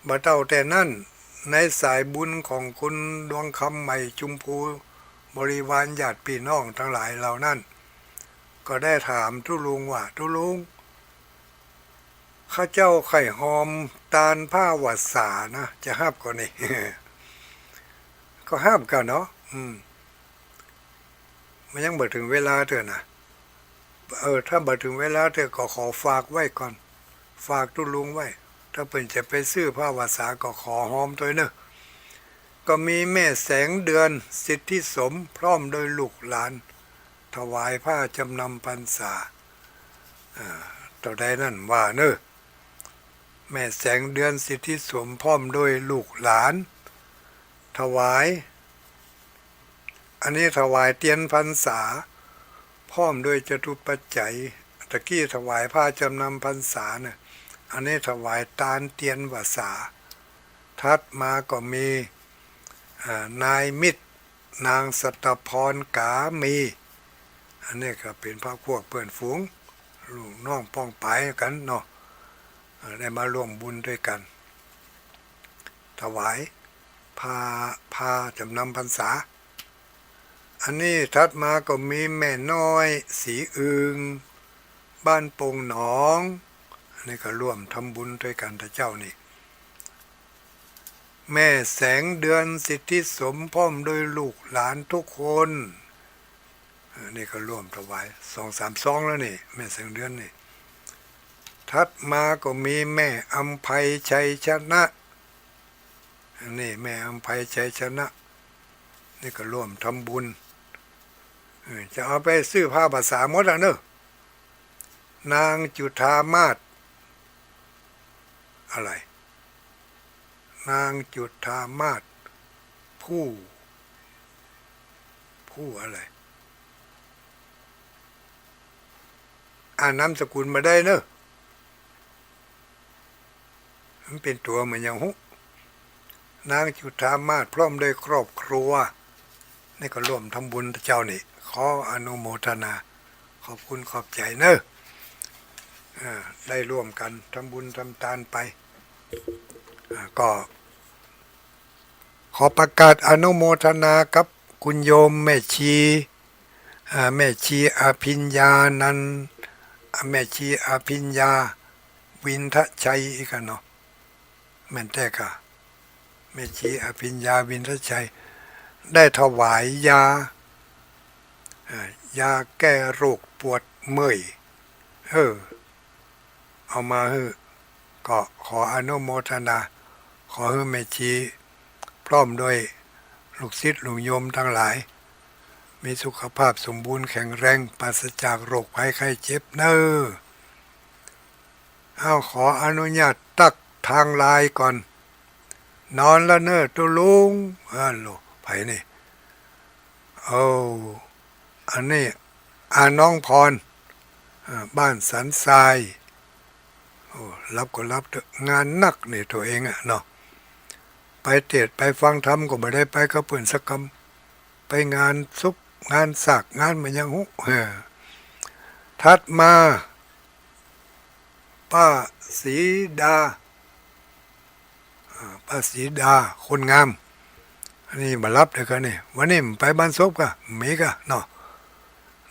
บ่เท่าแต่นั่นในสายบุญของคุณดวงคำใหม่ชุมพูบริวารญาติพี่น้องทั้งหลายเหล่านั้นก็ได้ถามตุลุงว่าตุลุงข้าเจ้าไข่หอมตาลผ้าวัดสานะจะห้ามก่อนนี่ ก็ห้ามกันเนาะมันยังบ่ถึงเวลาเถอะนะถ้าบ่ถึงเวลาเถอะก็ขอฝากไว้ก่อนฝากตุลุงไว้ถ้าเพิ่นจะไปซื้อผ้าวัดสาก็ขอหอมตัวเนอะก็มีแม่แสงเดือนสิทธิสมพร้อมโดยลูกหลานถวายผ้าจำนำพรรษาต่อใดนั่นว่าเนอะแม่แสงเดือนสิทธิสมพร้อมโดยลูกหลานถวายอันนี้ถวายเตียนพรรษาพร้อมโดยจตุปัจจัยตะกี้ถวายผ้าจำนำพรรษาเนี่ยอันนี้ถวายตาลเตียนวสาทัดมาก็มีนายมิตรนางสัตพรกามีอันนี้ก็เป็นพระพวกเพื่อนฝูงลูกน้องป้องปายกันเนาะได้มาร่วมบุญด้วยกันถวายผ้าจำนำพรรษาอันนี้ทัดมาก็มีแม่น้อยสีอึงบ้านปงหนองอันนี้ก็ร่วมทำบุญด้วยกันท่าเจ้านี่แม่แสงเดือนสิทธิสมพร้อมโดยลูกหลานทุกคน นี่ก็ร่วมถวาย2-3 ซองแล้วนี่แม่เสียงเดือนนี่ถัดมาก็มีแม่อำไพชัยชนะนี่แม่อำไพชัยชนะนี่ก็ร่วมทำบุญจะเอาไปซื้อผ้าภาษาหมดอ่ะเนอะนางจุฑามาศอะไรนางจุฑามาศผู้อะไรอ่านนามสกุลมาได้เนอะมันเป็นตัวเหมือนอย่างหุนางจุฑามาศพร้อมด้วยครอบครัวนี่ก็ร่วมทำบุญเจ้านี่ขออนุโมทนาขอบคุณขอบใจเนอะได้ร่วมกันทำบุญทำทานไปก็ขอประกาศอนุโมทนากับคุณโยมแม่ชีอภิญญานันแม่ชีอภิญญาวินทชัยอีกเนาะแม่นแต่กะแม่ชีอภิญญาวินทชัยได้ถวายยาแก้โรคปวดเมื่อยเอามาก็ขออนุโมทนาขอให้แม่ชีพร้อมด้วยลูกศิษย์ลูกโยมทั้งหลายมีสุขภาพสมบูรณ์แข็งแรงปราศจากโรคภัยไข้เจ็บเนเอาขออนุญาตตักทางลายก่อนนอนแล้วเนอะตุลุงโลไผนี่อันนี้น้องพรบ้านสันทรายรับก็รับงานหนักนี่ตัวเองอะเนาะไปเทศน์ไปฟังธรรมก็ไม่ได้ไปก็เปิ่นสักคำไปงานซุปงานสักงานมันยังหุถัดมาป้าศรีดาคนงามอันนี้มารับเด็กกันนี่วันนี้ไปบ้านซบกะมีกะเนาะ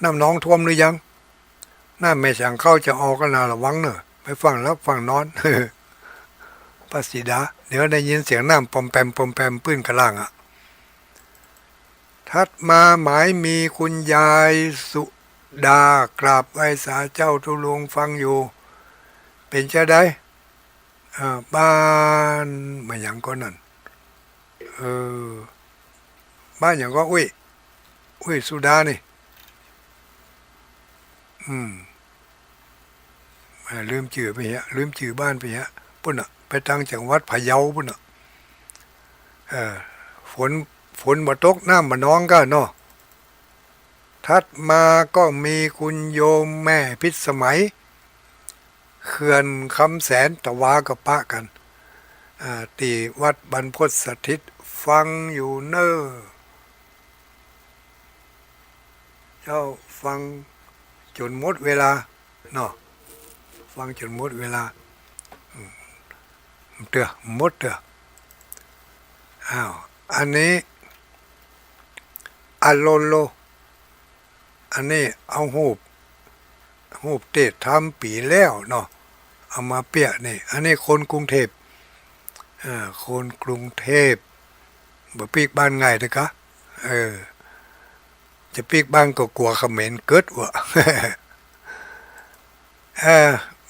น้ำน้องท่วมหรือยังน้าไม่สั่งเข้าจะออกกันนะระวังเนอะไปฟังรับฟังนอนป้าศรีดาเดี๋ยวได้ยินเสียงน้ำปอมแปมปื้นกระล่างอ่ะถัดมาหมายมีคุณยายสุดากราบไหว้สาเจ้าทุลุงฟังอยู่เป็นจะได้บ้านมาอย่างก็นั่นบ้านอย่างก็อุ้ยสุดานี่ลืมชื่อไปเหี้ยลืมชื่อบ้านไปเหี้ยปุ่นอ่ะไปทางจังหวัดพะเยาปุ่นอ่ะฝนมาตกน้ำมาน้องก็เนาะถัดมาก็มีคุณโยมแม่พิสมัยเขื่อนคำแสนตะวากับปะกันตีวัดบรรพตสถิตฟังอยู่เนอเจ้าฟังจนหมดเวลาเนาะฟังจนหมดเวลาหมดอันนี้อโลโลอันนี้เอาหูบเตะทำปีแล้วเนาะเอามาเปียนี่อันนี้คนกรุงเทพคนกรุงเทพบ่ปีกบ้านไงเด้อกะจะปีกบ้านก็กลัวเขมรเกิดวะ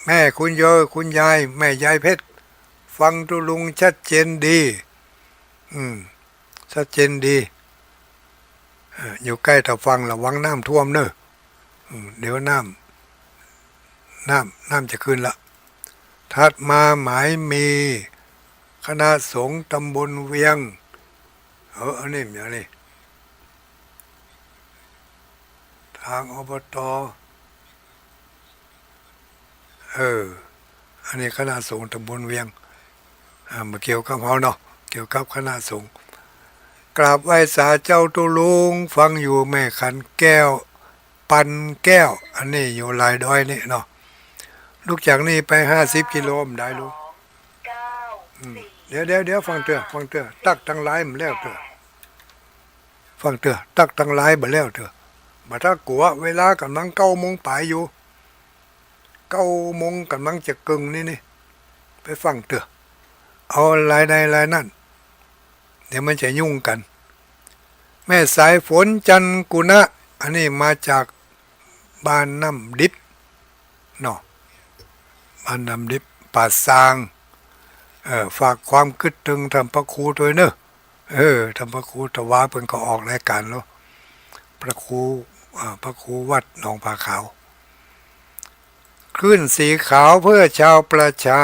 แม่คุณโยคุณยายแม่ยายเพชรฟังตุลุงชัดเจนดีชัดเจนดีอยู่ใกล้ถ้าฟังระวังน้ำท่วมเนอะเดี๋ยวน้ำจะขึ้นละถัดมาหมายมีคณะสงฆ์ตำบลเวียงอันนี้อย่างนี้ทางอบตอันนี้คณะสงฆ์ตำบลเวียงมาเกี่ยวกับเขาเนาะเกี่ยวกับคณะสงฆ์กราบไหว้สาเจ้าตุลุงฟังอยู่แม่ขันแก้วปันแก้วอันนี้อยู่ลายดอยนี่เนาะลูกจากนี่ไป50 กิโลมได้ลูกเดี๋ยวฟังเถอะตักตั้งหลายมันแล้วเถอะฟังเถอะตักตั้งหลายมาแล้วเถอะมาถ้ากลัวเวลากำลัง9 โมงปลายอยู่9 โมงกำลังจะกึ่งนี่ไปฟังเถอะเอาลายใดลายนั่นเดี๋ยวมันจะยุ่งกันแม่สายฝนจันกุณะ อันนี้มาจากบ้านน้ำดิบเนาะบ้านน้ำดิบป่าซางฝากความคิดถึงทำพระครูด้วยเนอะทำพระครูถวายเพิ่นก็ออกรายการแล้วพระครูพระครูวัดหนองผาขาวคลื่นสีขาวเพื่อชาวประชา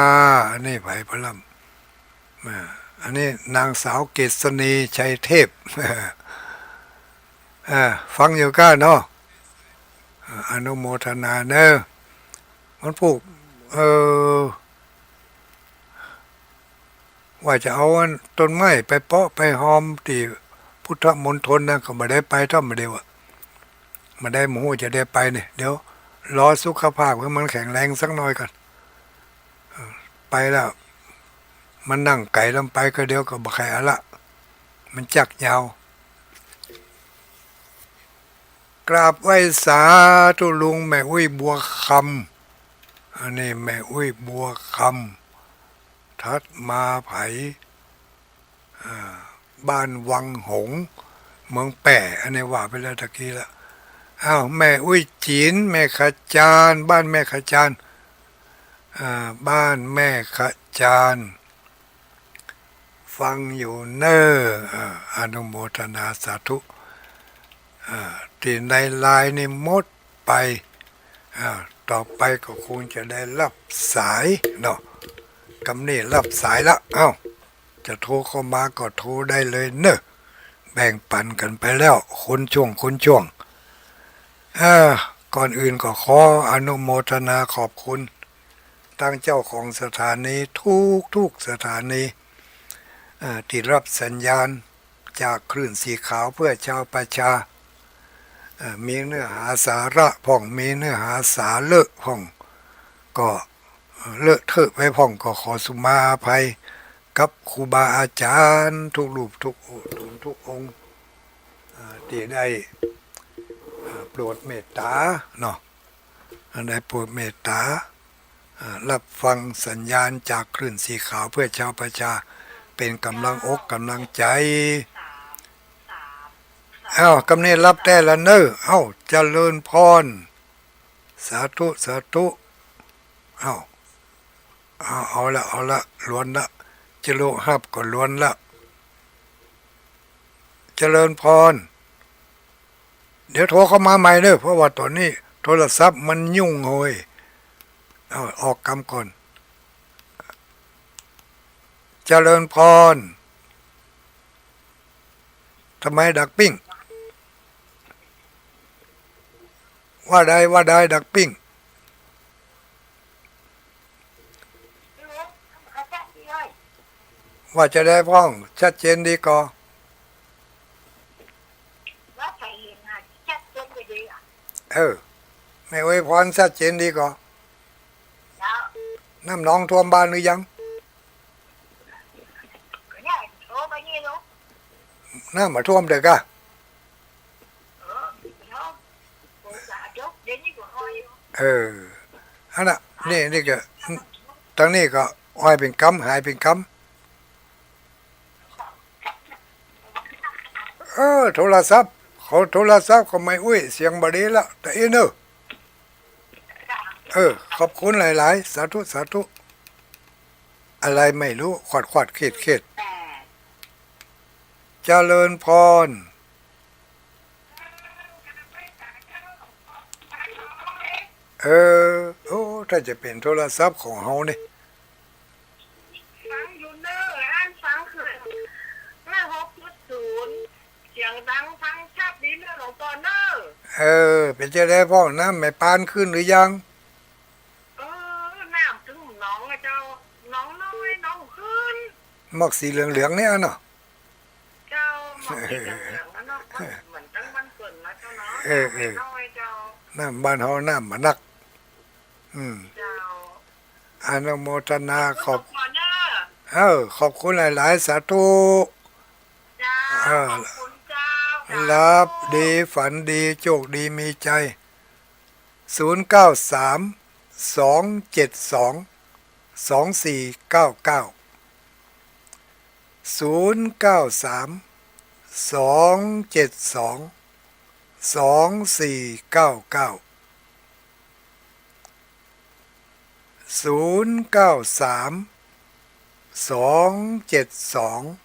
อันนี้ไผ่พระลำอันนี้นางสาวเกษณีชัยเทพฟังอยู่ก้าเนาะอนุโมทนาเนอะมันพูกว่าจะเอาต้นไม้ไปเปาะไปหอมที่พุทธมณฑลนะก็ไม่ได้ไปท่อมมาเดียวมาได้หมูจะได้ไปเนี่ยเดี๋ยวรอสุขภาพให้มันแข็งแรงสักหน่อยก่อนไปแล้วมันนั่งไก่ลำไปก็เดี๋ยวก็บ่ใครอะละมันจักยาวกราบไหว้สาธุลุงแม่อุ้ยบัวคำอันนี้แม่อุ้ยบัวคำทัดมาไผบ้านวังหงเมืองแป่อันนี้ว่าไปแล้วตะกี้ละอ้าวแม่อุ้ยจีนแม่ขจานบ้านแม่ขจานบ้านแม่ขจานฟังอยู่เนออนุโมทนาสาธุที่ในไลน์นี่หมดไปต่อไปก็คงจะได้รับสายเนาะกำนี่รับสายละเอ้าจะโทรเข้ามาก็โทรได้เลยเนอะแบ่งปันกันไปแล้วคนช่วงก่อนอื่นก็ขออนุโมทนาขอบคุณตั้งเจ้าของสถานีทุกสถานีที่รับสัญญาณจากคลื่นสีขาวเพื่อชาวประชามีเนื้อหาสาระพ่องมีเนื้อหาสาเลอะพ่องก็เลอะเทอะไว้พ่องก็ขอสุมาอภัยกับครูบาอาจารย์ทุกรูปทุกองค์ที่ได้โปรดเมตตาเนาะได้โปรดเมตตารับฟังสัญญาณจากคลื่นสีขาวเพื่อชาวประชาเป็นกำลังอกกำลังใจกำนี้รับได้ละเนอเจริญพรสาธุเอาละล้วนละจะโลหับก็ล้วนละเจริญพรเดี๋ยวโทรเข้ามาใหม่เนอะเพราะว่าตอนนี้โทรศัพท์มันยุ่งโหยออกคำก่อนเจริญพรทำไมดักปิ้งว่าได้ดักปิ้งว่าจะได้พ้องชัดเจนดีก่อไม่ไว้พรชัดเจนดีก่อน้ำน้องท่วมบ้านหรือยังน้ำมาท่วมเด็กอะอันน่ะนี่ก็ทางนี้ก็อ้อยเป็นกำหายเป็นกำโทรศัพท์เขาไม่อุ้ยเสียงบดีละแต่เนอะขอบคุณหลายๆสาธุอะไรไม่รู้ขวัดเข็ดเจริญพรถ้าจะเป็นโทรศัพท์ของเฮานี่ฟังอยู่เนออ่านฟังคือ560เสียงดังฟังชัดดีเนอหลวงพ่อเนอเป็นจะได้พ่อน้ำไม่ปานขึ้นหรือยังน้ำถึงน้องเจ้าน้องน้อยน้องขึ้นหมอกสีเหลืองเนี่ยเนาะเจ้าหมอกสีเหลืองแล้วเนาะเหมือนตั้งวันเกิดนะเจ้าเนาะน้อยเจ้าน้ำบ้านเฮาน้ำมันนักเจ้าอนุโมทนาขอบคุณหลายๆสาธุรับดีฝันดีโชคดีมีใจ0932722499 0932722499 2499 093 272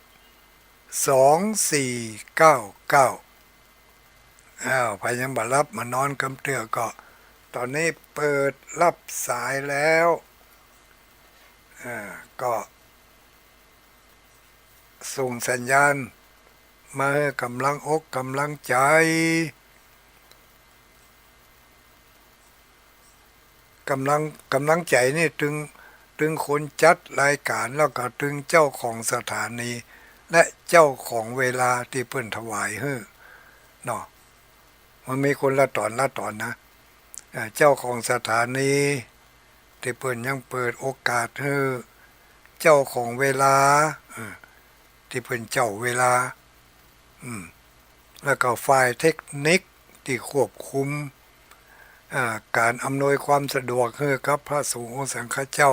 2499พยายามรับมานอนกำเตือก็ตอนนี้เปิดรับสายแล้วก็ส่งสัญญาณมาให้กำลังอกกำลังใจกำลังใจนี่ถึงคนจัดรายการแล้วก็ถึงเจ้าของสถานีและเจ้าของเวลาที่เพิ่นถวายให้เนาะมันมีคนละตอนนะเจ้าของสถานีที่เพิ่นยังเปิดโอกาสให้เจ้าของเวลาที่เพิ่นเจ้าเวลาแล้วก็ฝ่ายเทคนิคที่ควบคุมการอำนวยความสะดวกให้กับพระสงฆ์สังฆเจ้า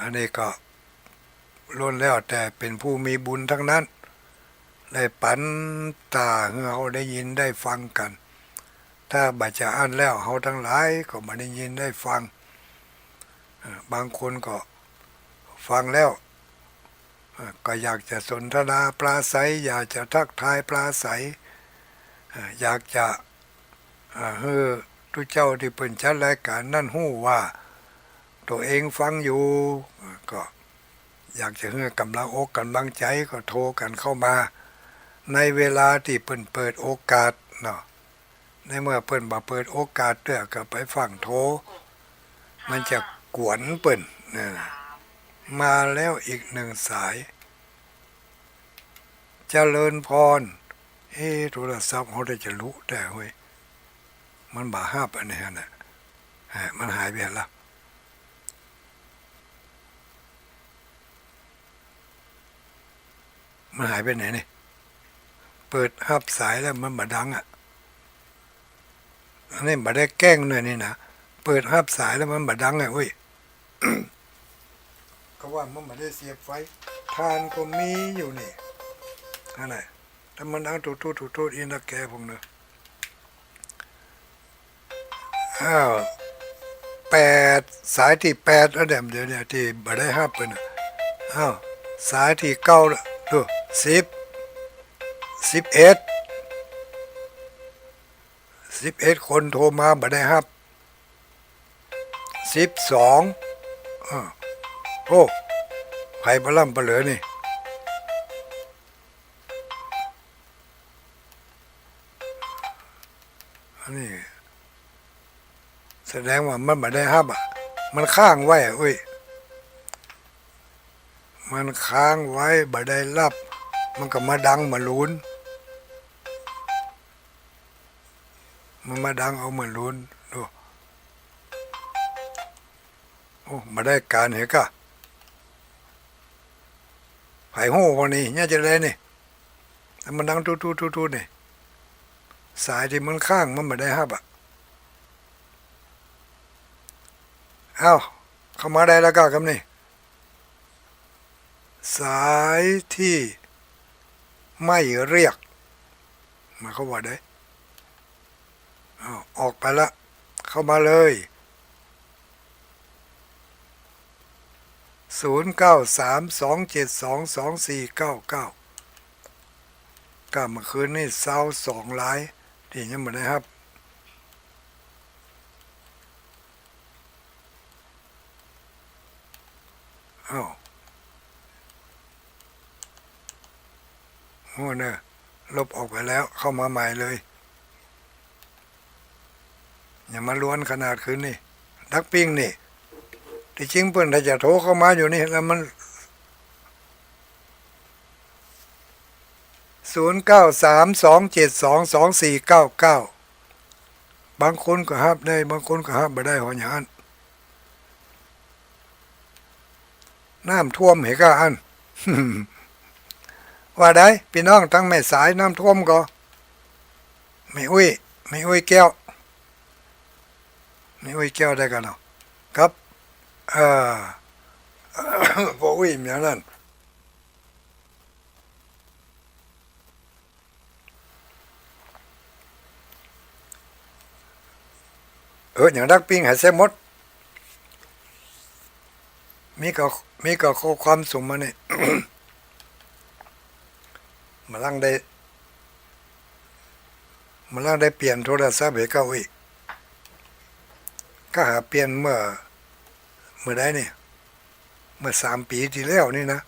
อันนี้ก็ล้วนแล้วแต่เป็นผู้มีบุญทั้งนั้นได้ปันตาให้เราได้ยินได้ฟังกันถ้าบัจจะอ่านแล้วเราทั้งหลายก็มาได้ยินได้ฟังบางคนก็ฟังแล้วก็อยากจะสนทนาปราศัยอยากจะทักทายปราศัยอยากจะให้ทุกเจ้าที่เป็นจัดรายการนั่นฮู้ว่าตัวเองฟังอยู่ก็อยากจะให้กำลังอกกำลังใจก็โทรกันเข้ามาในเวลาที่เปิดโอกาสเนาะในเมื่อเปิดโอกาสเด้อก็ไปฟังโทรมันจะกวนมาแล้วอีกหนึ่งสายเจริญพรโทรศัพท์เขาได้จะรู้แต่เว้ยมันบาห้าอันนี้นะมันหายไปแล้วมันหายไปไหนนี่เปิดหับสายแล้วมันมาดังอันนี้มาได้แกล้งเลยนี่นะเปิดหับสายแล้วมันมาดังเว้ย ก็ว่ามันมาได้เสียบไฟทานก็มีอยู่นี่นั่นแหละถ้ามันดังทูอินตะแกผมเนอะ8 สายที่8แล้วเดี๋ยวเนี่ยที่บ่ได้ห้าเปิ้นสายที่9แล้วดู11คนโทรมาบ่ได้ห้า12โอ้ไผบ่ล่ำบ่เหลือนี่อันนี้แสดงว่ามันบ่ได้ฮับมันค้างไว้เว้ยมันค้างไว้บ่ได้รับมันก็มาดังมาลุ้นมันมาดังเอามาลุ้นดูโอ้บ่ได้การเหรอกะไผฮู้พอนี่เนี่ยจะได้นี่แต่มันดังทูนี่สายที่มันค้างมันบ่ได้ฮับเข้ามาได้แล้วก็ครับนี่สายที่ไม่เรียกมาเขาว่าได้ออกไปละเข้ามาเลย0932722499ก็เมื่อคืนนี่22 รายที่ยังไม่ได้ครับโอ้เนี่ยลบออกไปแล้วเข้ามาใหม่เลยอย่ามาล้วนขนาดคืนนี่ดักปิ้งนี่ที่จริงเพิ่นถ้าจะโทรเข้ามาอยู่นี่แล้วมัน0932722499บางคนก็ฮับได้บางคนก็ฮับไม่ได้หออย่างนั้นน้ำท่วมเหรออัน ว่าได้พี่น้องทั้งแม่สายน้ำท่วมก็ไม่อุ้ยแก้วไม่อุ้ยแก้วได้กันเนาะครับพออุ้ยอย่างนั้น อย่างดักปิ้งหายเสียหมดมีก็ข้อความส่งมาเนี่ย มาลังได้เปลี่ยนโทรศัพท์ให้เขาอีกก็หาเปลี่ยนเมื่อใดเนี่ยเมื่อ3 ปีที่แล้วนี่นะ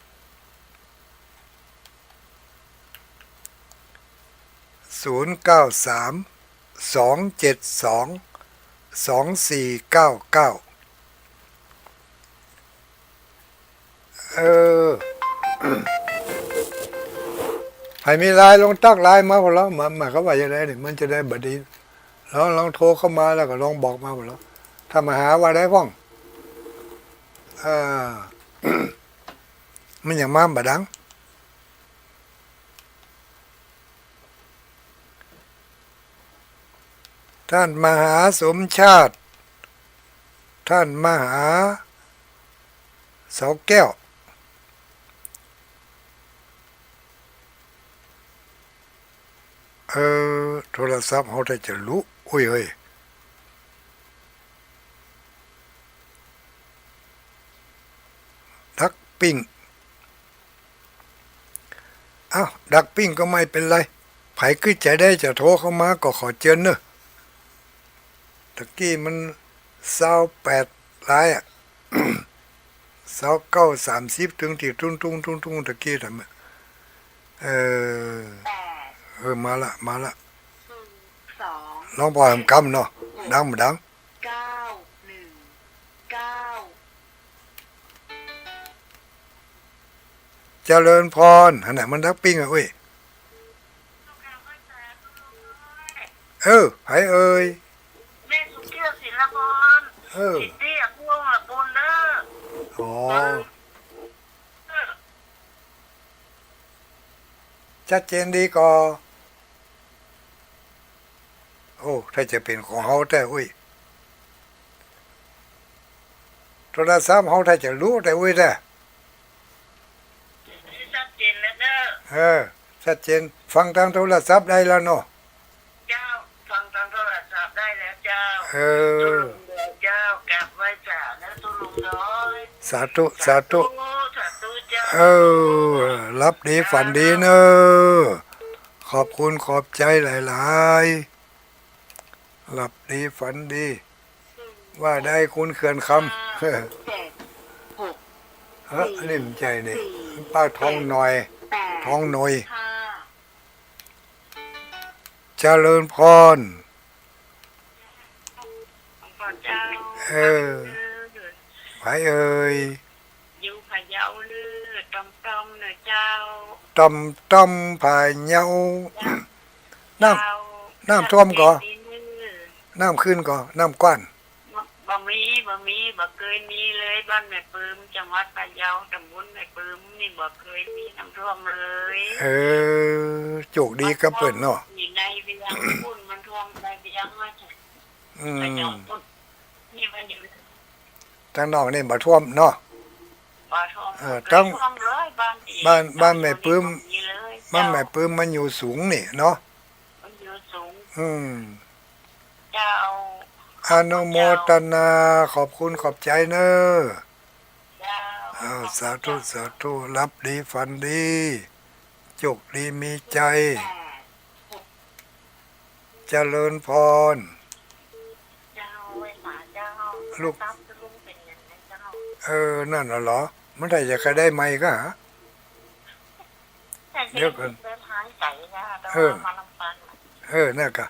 0932722499ใครมีไลน์ลองตั้งไลน์มาพอแล้วมาเขาว่าอย่างไรเนี่ยมันจะได้บดีลองโทรเข้ามาแล้วก็ลองบอกมาพอแล้วถ้ามาหาว่าได้พ้องมันอย่างมาบดังท่านมหาสมชาติท่านมหาเสาแก้วโทรศัพท์เขาได้จะรู้โอ้ยเฮ้ยดักปิ้งดักปิ้งก็ไม่เป็นไรไผขึ้นใจได้จะโทรเข้ามาก็ขอเชิญเนอะตะกี้มัน28 ลายอ่ะ 29 30ถึงที่ตุ้งตะกี้ทำมาละลองพอทำกำเนาะดังมาดังเจริญพรอันไหนมันดักปิ้งอ่ะเว้ยไผเอ่ยแม่สุเกียวศิลปรสิทธิอกุ้งละบุญเนอะชัดเจนดีก็ถ้าจะเป็นของเฮาแต่เว้ยโทรศัพท์เฮาถ้าจะรู้แต่เว้ยแต่ชัดเจนแล้วเด้อชัดเจนฟังทางโทรศัพท์ได้แล้วเนาะเจ้าฟังทางโทรศัพท์ได้แล้วเจ้าเจ้ากลับไว้จ่าแล้วตุลุงน้อยสาธุเจ้ารับดีฝันดีเนอะขอบคุณขอบใจหลายๆหลับดีฝันดีว่าได้คุณเขื่อนคำนิ่มใจนี่ป้าท้องหน่อยเจริญพรไผเอ่ยอยู่พะเยาลือต้มเนื้อเจ้าต้มพะเยาน้ำท่วมก่อน้ำขึ้นก่อน้ำกว้านบ่เคยมีเลยบ้านแม่ปืมจังหวัดพะเยาตำบลแม่ปืมนี่บ่เคยมีน้ำท่วมเลยโชคดีกับเปิ้นเนาะนี่ในเวียงพุ่นมันท่วมในเวียงว่าจ้ะนี่มันอยู่ทางนอกนี่บ่ท่วมเนาะต้องบ้านแม่ปืมมันอยู่สูงนี่เนาะมันอยู่สูงเจ้าอนุโมทนาขอบคุณขอบใจเนอะสาธุรับดีฝันดีโชคดีมีใจเจริญพรลูกนั่นเหรอมันได้จะใครได้ไหมก็หาเดี๋ยวกันน่ะกะ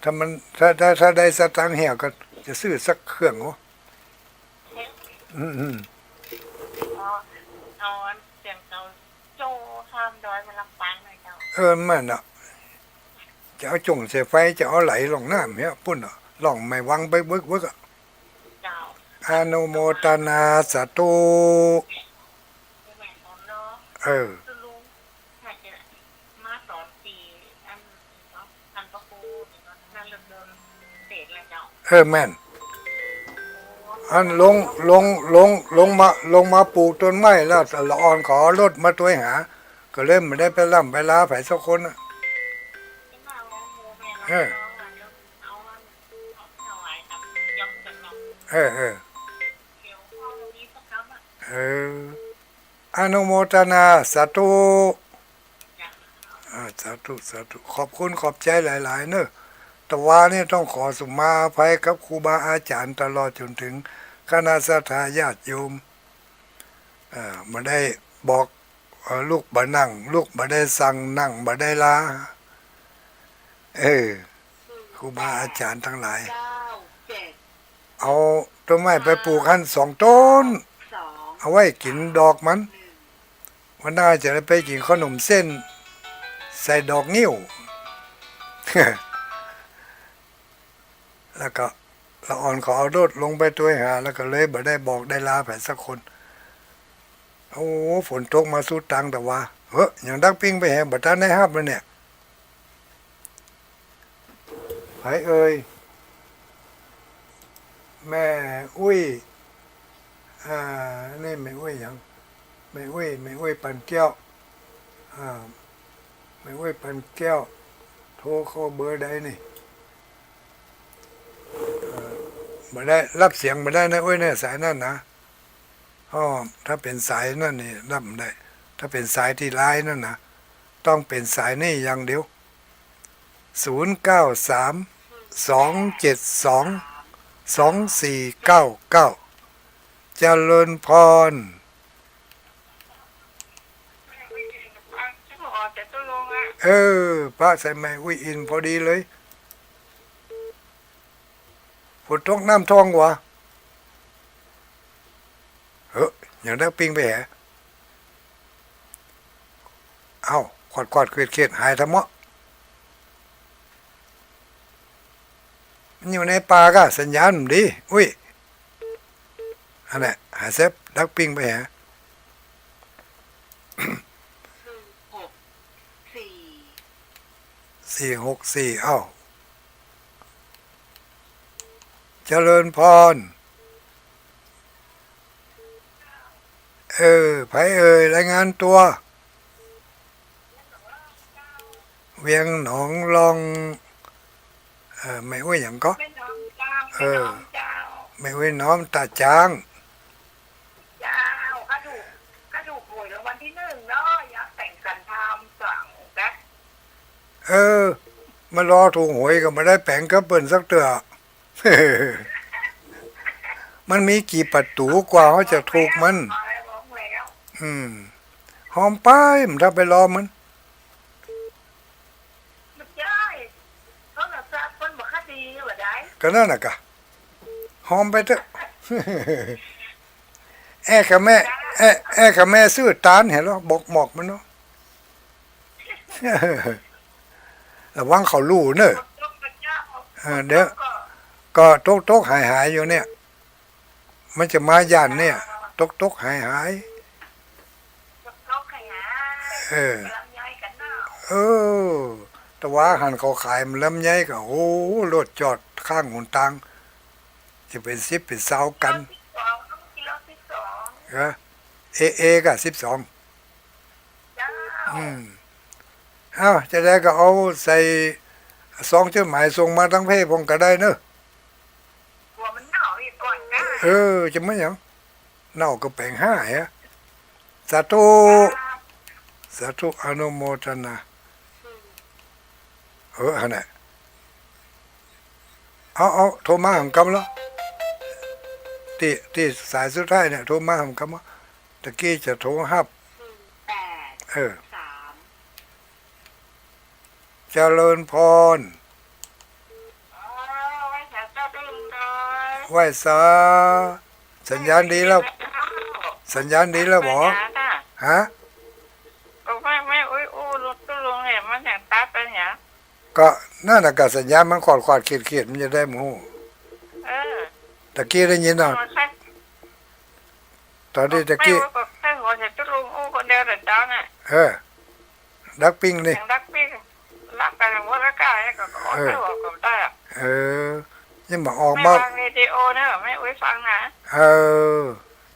ถ้ามันถ้าได้สตังค์เหี่ยก็จะซื้อสักเครื่องโอ้เสียงเจ้าโจข้ามดอยมาลำปางหน่อยเจ้ามันอ่ะจะเอาจงเสียไฟจะเอาไหลลงน้ำเนี่ยปุ่นอ่ะลองไม่วังไปบึกอ่ะอนุโมทนาสาธุแม่นอันลงมาปลูกต้นไม้แล้วละอ่อนขอรถมาตัวหาก็เริ่มไม่ได้ไปล่ำไปลาไผสักคนอ่ะเ เออเออเดี๋ยวพ่อตรงนี้สักคำอ่ะเอออนุโมทนาสาธุสาธุสาธุขอบคุณขอบใจหลายๆเนอะแต่ว่านี่ต้องขอสุมาอภัยกับครูบาอาจารย์ตลอดจนถึงคณะสัตยาติโยมมาได้บอกลูกบ่นั่งลูกบ่ได้สั่งนั่งบ่ได้ลาครูบาอาจารย์ทั้งหลายเอาต้นไม้ไปปลูกหัน2 ต้นเอาไว้กินดอกมันวันหน้าจะได้ไปกินขนมเส้นใส่ดอกนิ้ว แล้วก็ละอ่อนขอเอาโดดลงไปตัวหาแล้วก็เลยบ่ได้บอกได้ลาไปสักคนโอ้ฝนตกมาสู้ตังแต่ว่าอย่างดักปิ้งไปแห่บัดทันได้ฮับเลยเนี่ยไผเอ่ยแม่อุ้ยนี่ไม่อุ้ยหยังไม่อุ้ยปันแก้วไม่อุ้ยปันแก้วโทรเข้าเบอร์ใดนี่มาได้รับเสียงมาได้นะอุ้ยเนี่ยสายนั่นนะถ้าเป็นสายนั่นนี่รับได้ถ้าเป็นสายที่ไลน์นั่นนะต้องเป็นสายนี่อย่างเดียว0932722499เจริญพรพระใส่ไม้อุ้ยอินพอดีเลยฝนตกน้ำท่วมวะอย่างนักปิงไปแหขอดเขียดหายทำเมาะมันอยู่ในป่าก็สัญญาณดีอุ้ยอันนี้หาเซฟนักปิงไปแห464เจริญพรไผรายงานตัวเวียงหนองลองไม่ว่าอย่างก็ไม่ว่าน้อมตาจางเจ้ากระดูกหวยรางวัลที่1เนาะอยากแต่งกันทำสั่งนะมารอถูกหวยก็มาได้แปลงก็เปิ่นสักเตือ มันมีกี่ประตูกว่าเขาจะถูกมันหอมป้ายมันถ้าไปรอมันก็นั่นน่ะกะหอมไปเถอะกับแม่ซื้อตาลเห็นหรอบอกหมอกมันเนาะระวังเขาลู่เนอะเดี๋ยวก็ตกหายอยู่เนี่ยมันจะมาย่านเนี่ยตกหายแต่ว่าหันเขาขายมันลำไยก็โอ้รถจอดข้างหุนตังจะเป็น10เป็น20กันก็12จะได้ก็เอาใส่2จดหมายส่งมาทั้งเพศผมก็ได้เนอะจะไม่ยังเน่าก็แปลง5สาธุอนุโมทนาอันน่ะเอาโทรมาหำกำแล้วที่สายสุดท้ายเนี่ยโทรมาหำกำตะกี้จะโทรฮับเจริญพรไหว้สาสัญญาณดีแล้วบอฮะไม่อุ้ยรถก็ลงเนี่ยมันอย่างตัดไปเนี่ยก็นั่นน่ะก็สัญญาณมันขอดเขียดมันจะได้หมู่ตะกี้ได้ยินเนาะตอนนี้ตะกี้แค่หัวเสร็จก็ลงคนเดียวแต่เจ้าน่ะดักปิ้งนี่ดักปิ้งรักกันว่ารักกันก็ไม่บอกกับได้ยังบอกออกมาฟังวิดีโอเนอะไม่อุ้ยฟังนะ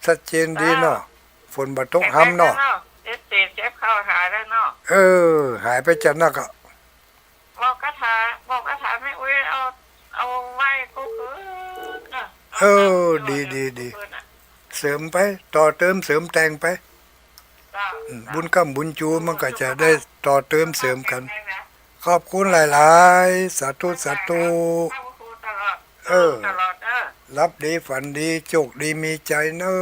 ชัดเจนดีเนาะฝนบ่ตกห้ำเนาะเจ็บเข้าหายแล้วเนาะหายไปจากนักอ่ะบอกคาถาไม่อุ้ยเอาไว้กูคือ เออดีดีดีเสริมไปต่อเติมเสริมแต่งไปบุญกำบุญจูมันก็จะได้ต่อเติมเสริมกัน ขอบคุณหลายๆสาธุสาธุเออรับดีฝันดีโชคดีมีใจเนอ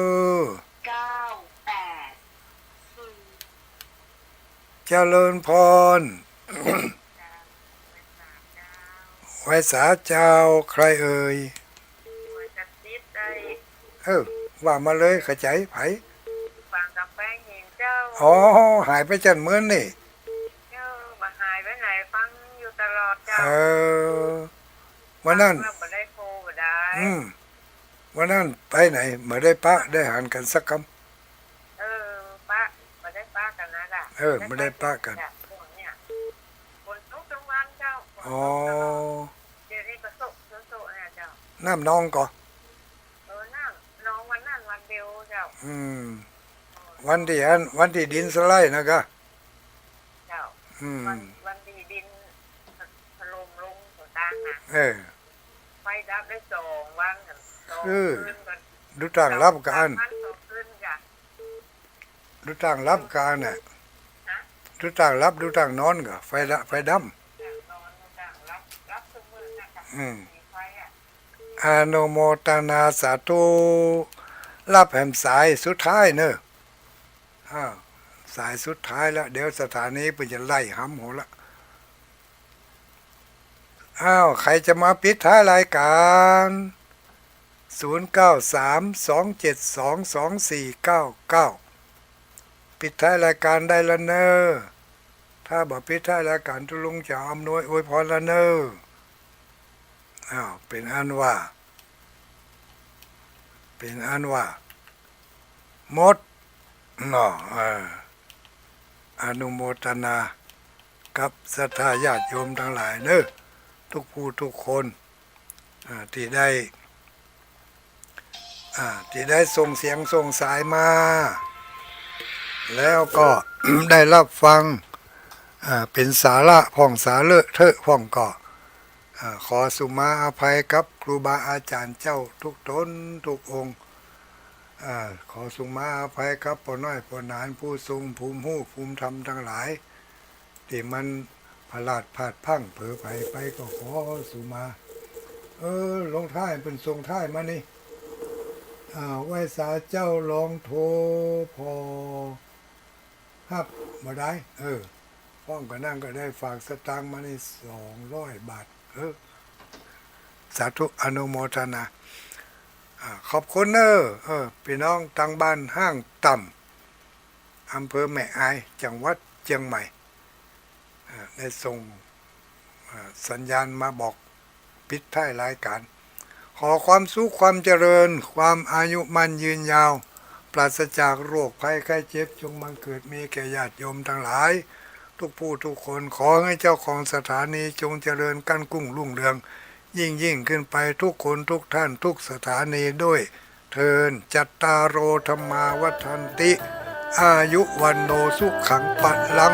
เจริญพร ไว้สาเจ้าใครเอ่ยว่ามาเลยขจายไผอ๋อหายไปจันเหมือนนี่หายไปไหนฟังอยู่ตลอดจ้าวันนั้นอืมวันนั้นไปไหนมาได้ปะได้หารกันสักคำปะมาได้ปะกันนะจ้ะมาได้ปะกันคนทุกจังหวัดเจ้าอ๋อเดี๋ยวนี้ก็โซเนี่ยเจ้าน้ำน้องก่อน้องวันนั้นวันเดียวเจ้าวันที่ดินสไลด์นะกะเจ้าวันที่ดินถล่มลงตัวต่างนะไฟดับได้2 วันดูต่างรับการดูต่างรับการน่ะดูต่างรับดูต่างนอนกะไฟดำอาโนโมตนาสาธุรับแห่มสายสุดท้ายเนอะสายสุดท้ายแล้วเดี๋ยวสถานีเพิ่นจะไล่ห้ำหัวละใครจะมาปิดท้ายรายการ0932722499ปิดท้ายรายการได้ละเนอถ้าบอกปิดท้ายรายการทุลุงจะอำนวยอวยพรละเนอเป็นอันว่าหมดเนาะอนุโมทนากับศรัทธาญาติโยมทั้งหลายเนอะทุกผู้ทุกคนที่ได้ส่งเสียงส่งสายมาแล้วก็ ได้รับฟังเป็นสาระผ่องสาเลอะเทอะผ่องเกาะขอสุมาอภัยกับครูบาอาจารย์เจ้าทุกตนทุกองค์ขอสุมาอภัยครับพ่อน้อยพ่อนานผู้ทรงภูมิหู้ภูมิธรรมทั้งหลายที่มันพลาดพลาดพังเผลอไปก็ขอสุมาลงท้ายเป็นทรงท้ายมานี่ไหว้สาเจ้าลองโทรพอฮับมาได้ป้องกันนั่งก็ได้ฝากสตางค์มาใน200 บาทสาธุอนุโมทนาขอบคุณพี่น้องทางบ้านห้างต่ำอำเภอแม่อายจังหวัดเชียงใหม่ได้ส่งสัญญาณมาบอกปิดท้ายรายการขอความสุขความเจริญความอายุมั่นยืนยาวปราศจากโรคภัยไข้เจ็บจงบังเกิดมีแก่ญาติโยมทั้งหลายทุกผู้ทุกคนขอให้เจ้าของสถานีจงเจริญกั้นกุ้งรุ่งเรืองยิ่งขึ้นไปทุกคนทุกท่านทุกสถานีด้วยเทินจัตตารโอธรรมาวัฏันติอายุวันโนสุขังปัลลัง